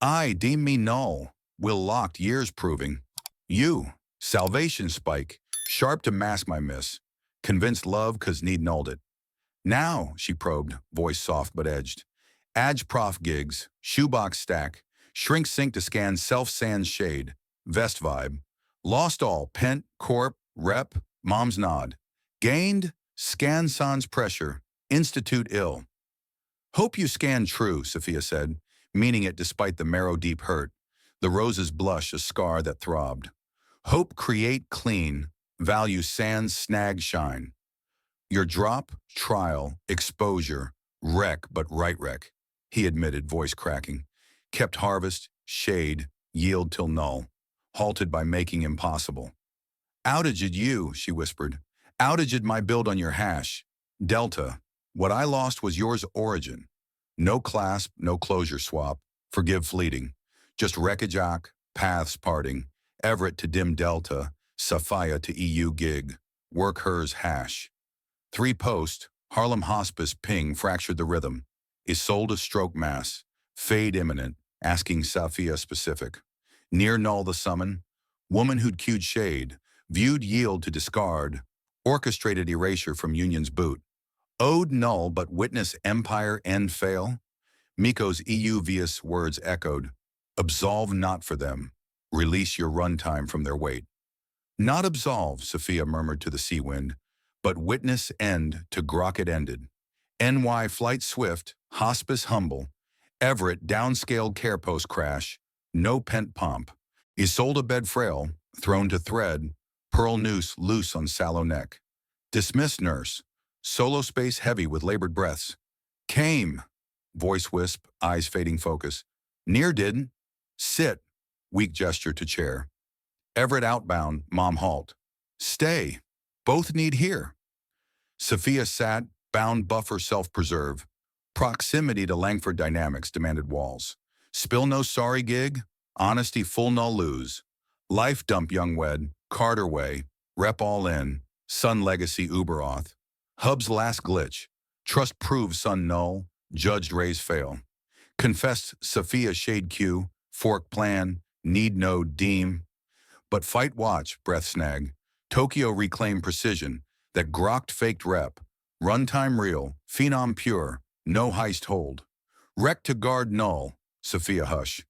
S1: I deem me null. Will locked years proving. You, salvation spike, sharp to mask my miss. Convinced love 'cause need nulled it. Now, she probed, voice soft but edged. Adj prof gigs, shoebox stack, shrink sync to scan self-sans shade, vest vibe. Lost all, pent, corp, rep, mom's nod. Gained, scan sans pressure, institute ill. Hope you scan true, Safiya said, meaning it despite the marrow-deep hurt. The rose's blush a scar that throbbed. Hope create clean, value sans snag shine. Your drop, trial, exposure, wreck but right wreck, he admitted, voice cracking. Kept harvest, shade, yield till null, halted by making impossible. Outaged you, she whispered. Outaged my build on your hash. Delta, what I lost was yours origin. No clasp, no closure swap, forgive fleeting. Just wreckage arc, paths parting. Everett to dim delta, Safiya to EU gig. Work hers hash. 3 post, Harlem hospice ping fractured the rhythm. Isolde stroke mass, fade imminent, asking Safiya specific. Near null the summon, woman who'd cued shade, viewed yield to discard, orchestrated erasure from Union's boot. Ode null but witness empire end fail? Miko's EU-vious words echoed. Absolve not for them. Release your runtime from their weight. Not absolve, Safiya murmured to the sea wind, but witness end to grok it ended. NY flight swift, hospice humble, Everett downscaled care post crash, no pent pomp. Isolde bed frail, thrown to thread, pearl noose loose on sallow neck. Dismissed nurse, solo space heavy with labored breaths. Came, voice wisp, eyes fading focus. Near didn't. Sit, weak gesture to chair. Everett outbound, mom halt. Stay, both need here. Safiya sat, bound buffer self-preserve. Proximity to Langford dynamics demanded walls. Spill no sorry gig, honesty full null lose. Life dump young wed, Carter way, rep all in, son legacy uberoth. Hub's last glitch, trust prove son null, judged raise fail. Confessed Safiya shade Q, fork plan, need no deem. But fight watch, breath snag. Tokyo reclaim precision, that grokked faked rep. Runtime real, phenom pure, no heist hold. Wreck to guard null, Safiya hush.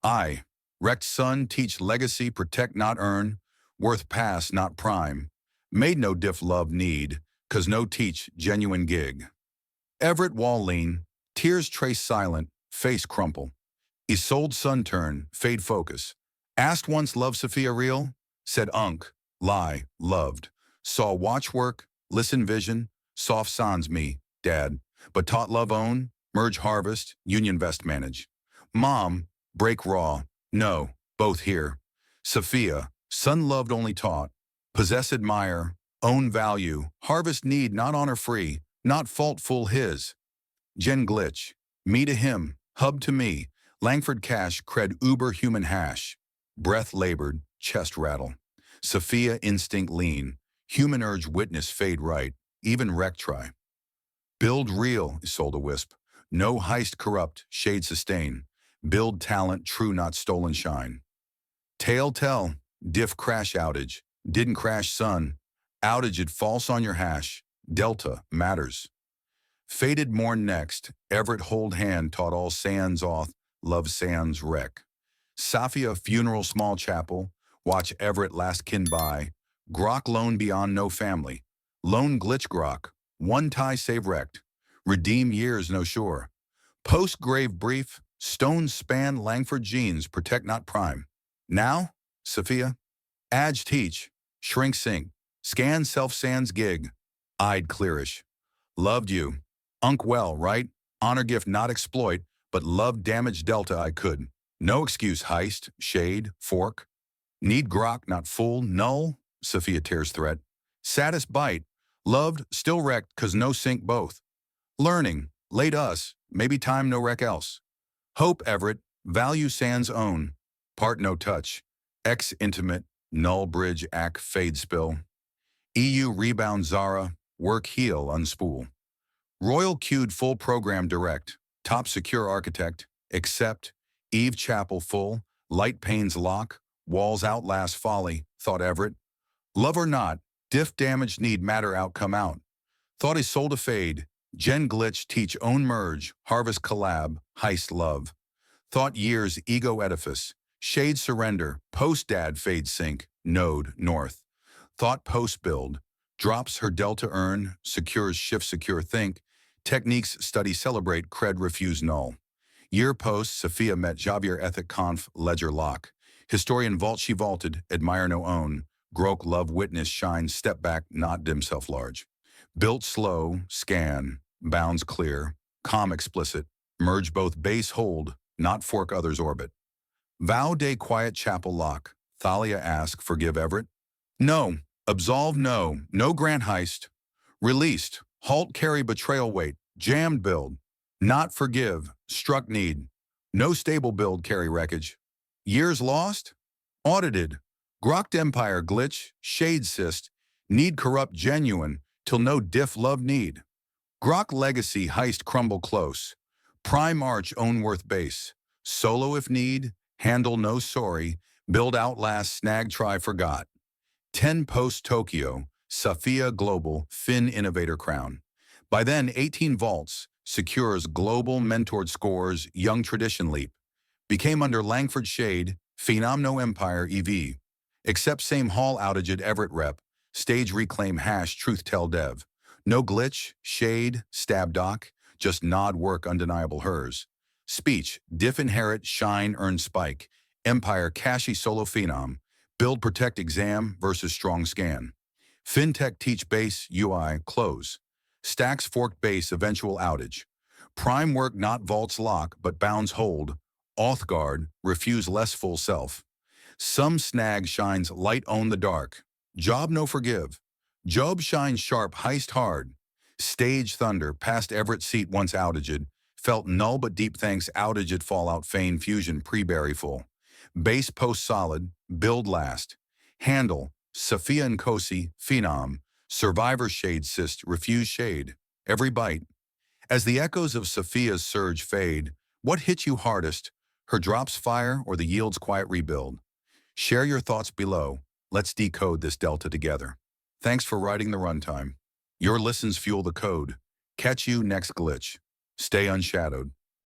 S1: I, wrecked son teach legacy protect not earn, worth pass not prime. Made no diff love need, 'cause no teach genuine gig. Everett wall lean, tears trace silent, face crumple. Isolde sun turn, fade focus. Asked once love Safiya real? Said unk, lie, loved. Saw watch work, listen vision, soft sans me, dad. But taught love own, merge harvest, union vest manage. Mom, break raw, no, both here. Safiya, son loved only taught. Possess admire, own value, harvest need not honor free, not fault full his. Gen glitch, me to him, hub to me, Langford cash cred uber human hash. Breath labored, chest rattle. Safiya instinct lean, human urge witness fade right, even wreck try. Build real, Isolde wisp. No heist corrupt, shade sustain. Build talent, true not stolen shine. Tail tell, diff crash outage. Didn't crash sun. Outaged false on your hash. Delta matters. Faded morn next. Everett hold hand taught all sans auth. Love sans wreck. Safiya funeral small chapel. Watch Everett last kin by. Grok lone beyond no family. Lone glitch grok. One tie save wrecked. Redeem years no sure. Post-grave brief. Stone span Langford genes protect not prime. Now, Safiya, Adj teach, shrink sync, scan self-sans gig, eyed clearish. Loved you. Unk well, right? Honor gift not exploit, but love damage delta I could. No excuse heist, shade, fork. Need grok not full, null, Safiya tears threat. Saddest bite, loved, still wrecked, 'cause no sync both. Learning, late us, maybe time no wreck else. Hope Everett, Value sans own. Part no touch. X intimate. Null bridge ac fade spill. EU rebound Zara. Work heel unspool. Royal queued full program direct. Top secure architect. Accept. Eve chapel full. Light panes lock. Walls outlast folly. Thought Everett. Love or not. Diff damage need matter outcome out. Thought he sold a fade. Gen glitch teach own merge. Harvest collab. Heist love. Thought years ego edifice. Shade surrender. Post dad fade sync. Node north. Thought post build. Drops her delta earn. Secures shift secure think. Techniques study celebrate cred refuse null. Year post Safiya met Javier ethic conf ledger lock. Historian vault she vaulted. Admire no own. Grok love witness shine step back not dim self large. Built slow, scan, bounds clear, calm explicit, merge both base hold, not fork others orbit. Vow day quiet chapel lock, Thalia ask forgive Everett? No, absolve no, no grant heist. Released, halt carry betrayal weight, jammed build. Not forgive, struck need. No stable build carry wreckage. Years lost? Audited. Grokked empire glitch, shade cyst, need corrupt genuine, till no diff love need. Grok legacy heist crumble close. Prime arch own worth base. Solo if need, handle no sorry, build outlast snag try forgot. 10 post Tokyo, Safiya global, fin innovator crown. By then 18 vaults, secures global mentored scores, young tradition leap. Became under Langford shade, phenom no empire EV. Except same hall outage at Everett rep, stage reclaim hash truth tell dev. No glitch, shade, stab doc, just nod work undeniable hers. Speech, diff inherit, shine, earn spike. Empire cashy solo phenom. Build protect exam versus strong scan. Fintech teach base, UI, close. Stacks forked base eventual outage. Prime work not vaults lock but bounds hold. Auth guard, refuse less full self. Some snag shines light own the dark. Job no forgive. Job shines sharp heist hard. Stage thunder past Everett seat once outaged. Felt null but deep thanks outage at fallout feign fusion pre-berry full. Base post solid, build last. Handle, Safiya Nkosi, phenom. Survivor shade cyst, refuse shade. Every bite. As the echoes of Safiya's surge fade, what hit you hardest? Her drops fire or the yield's quiet rebuild? Share your thoughts below. Let's decode this delta together. Thanks for writing the runtime. Your listens fuel the code. Catch you next glitch. Stay unshadowed.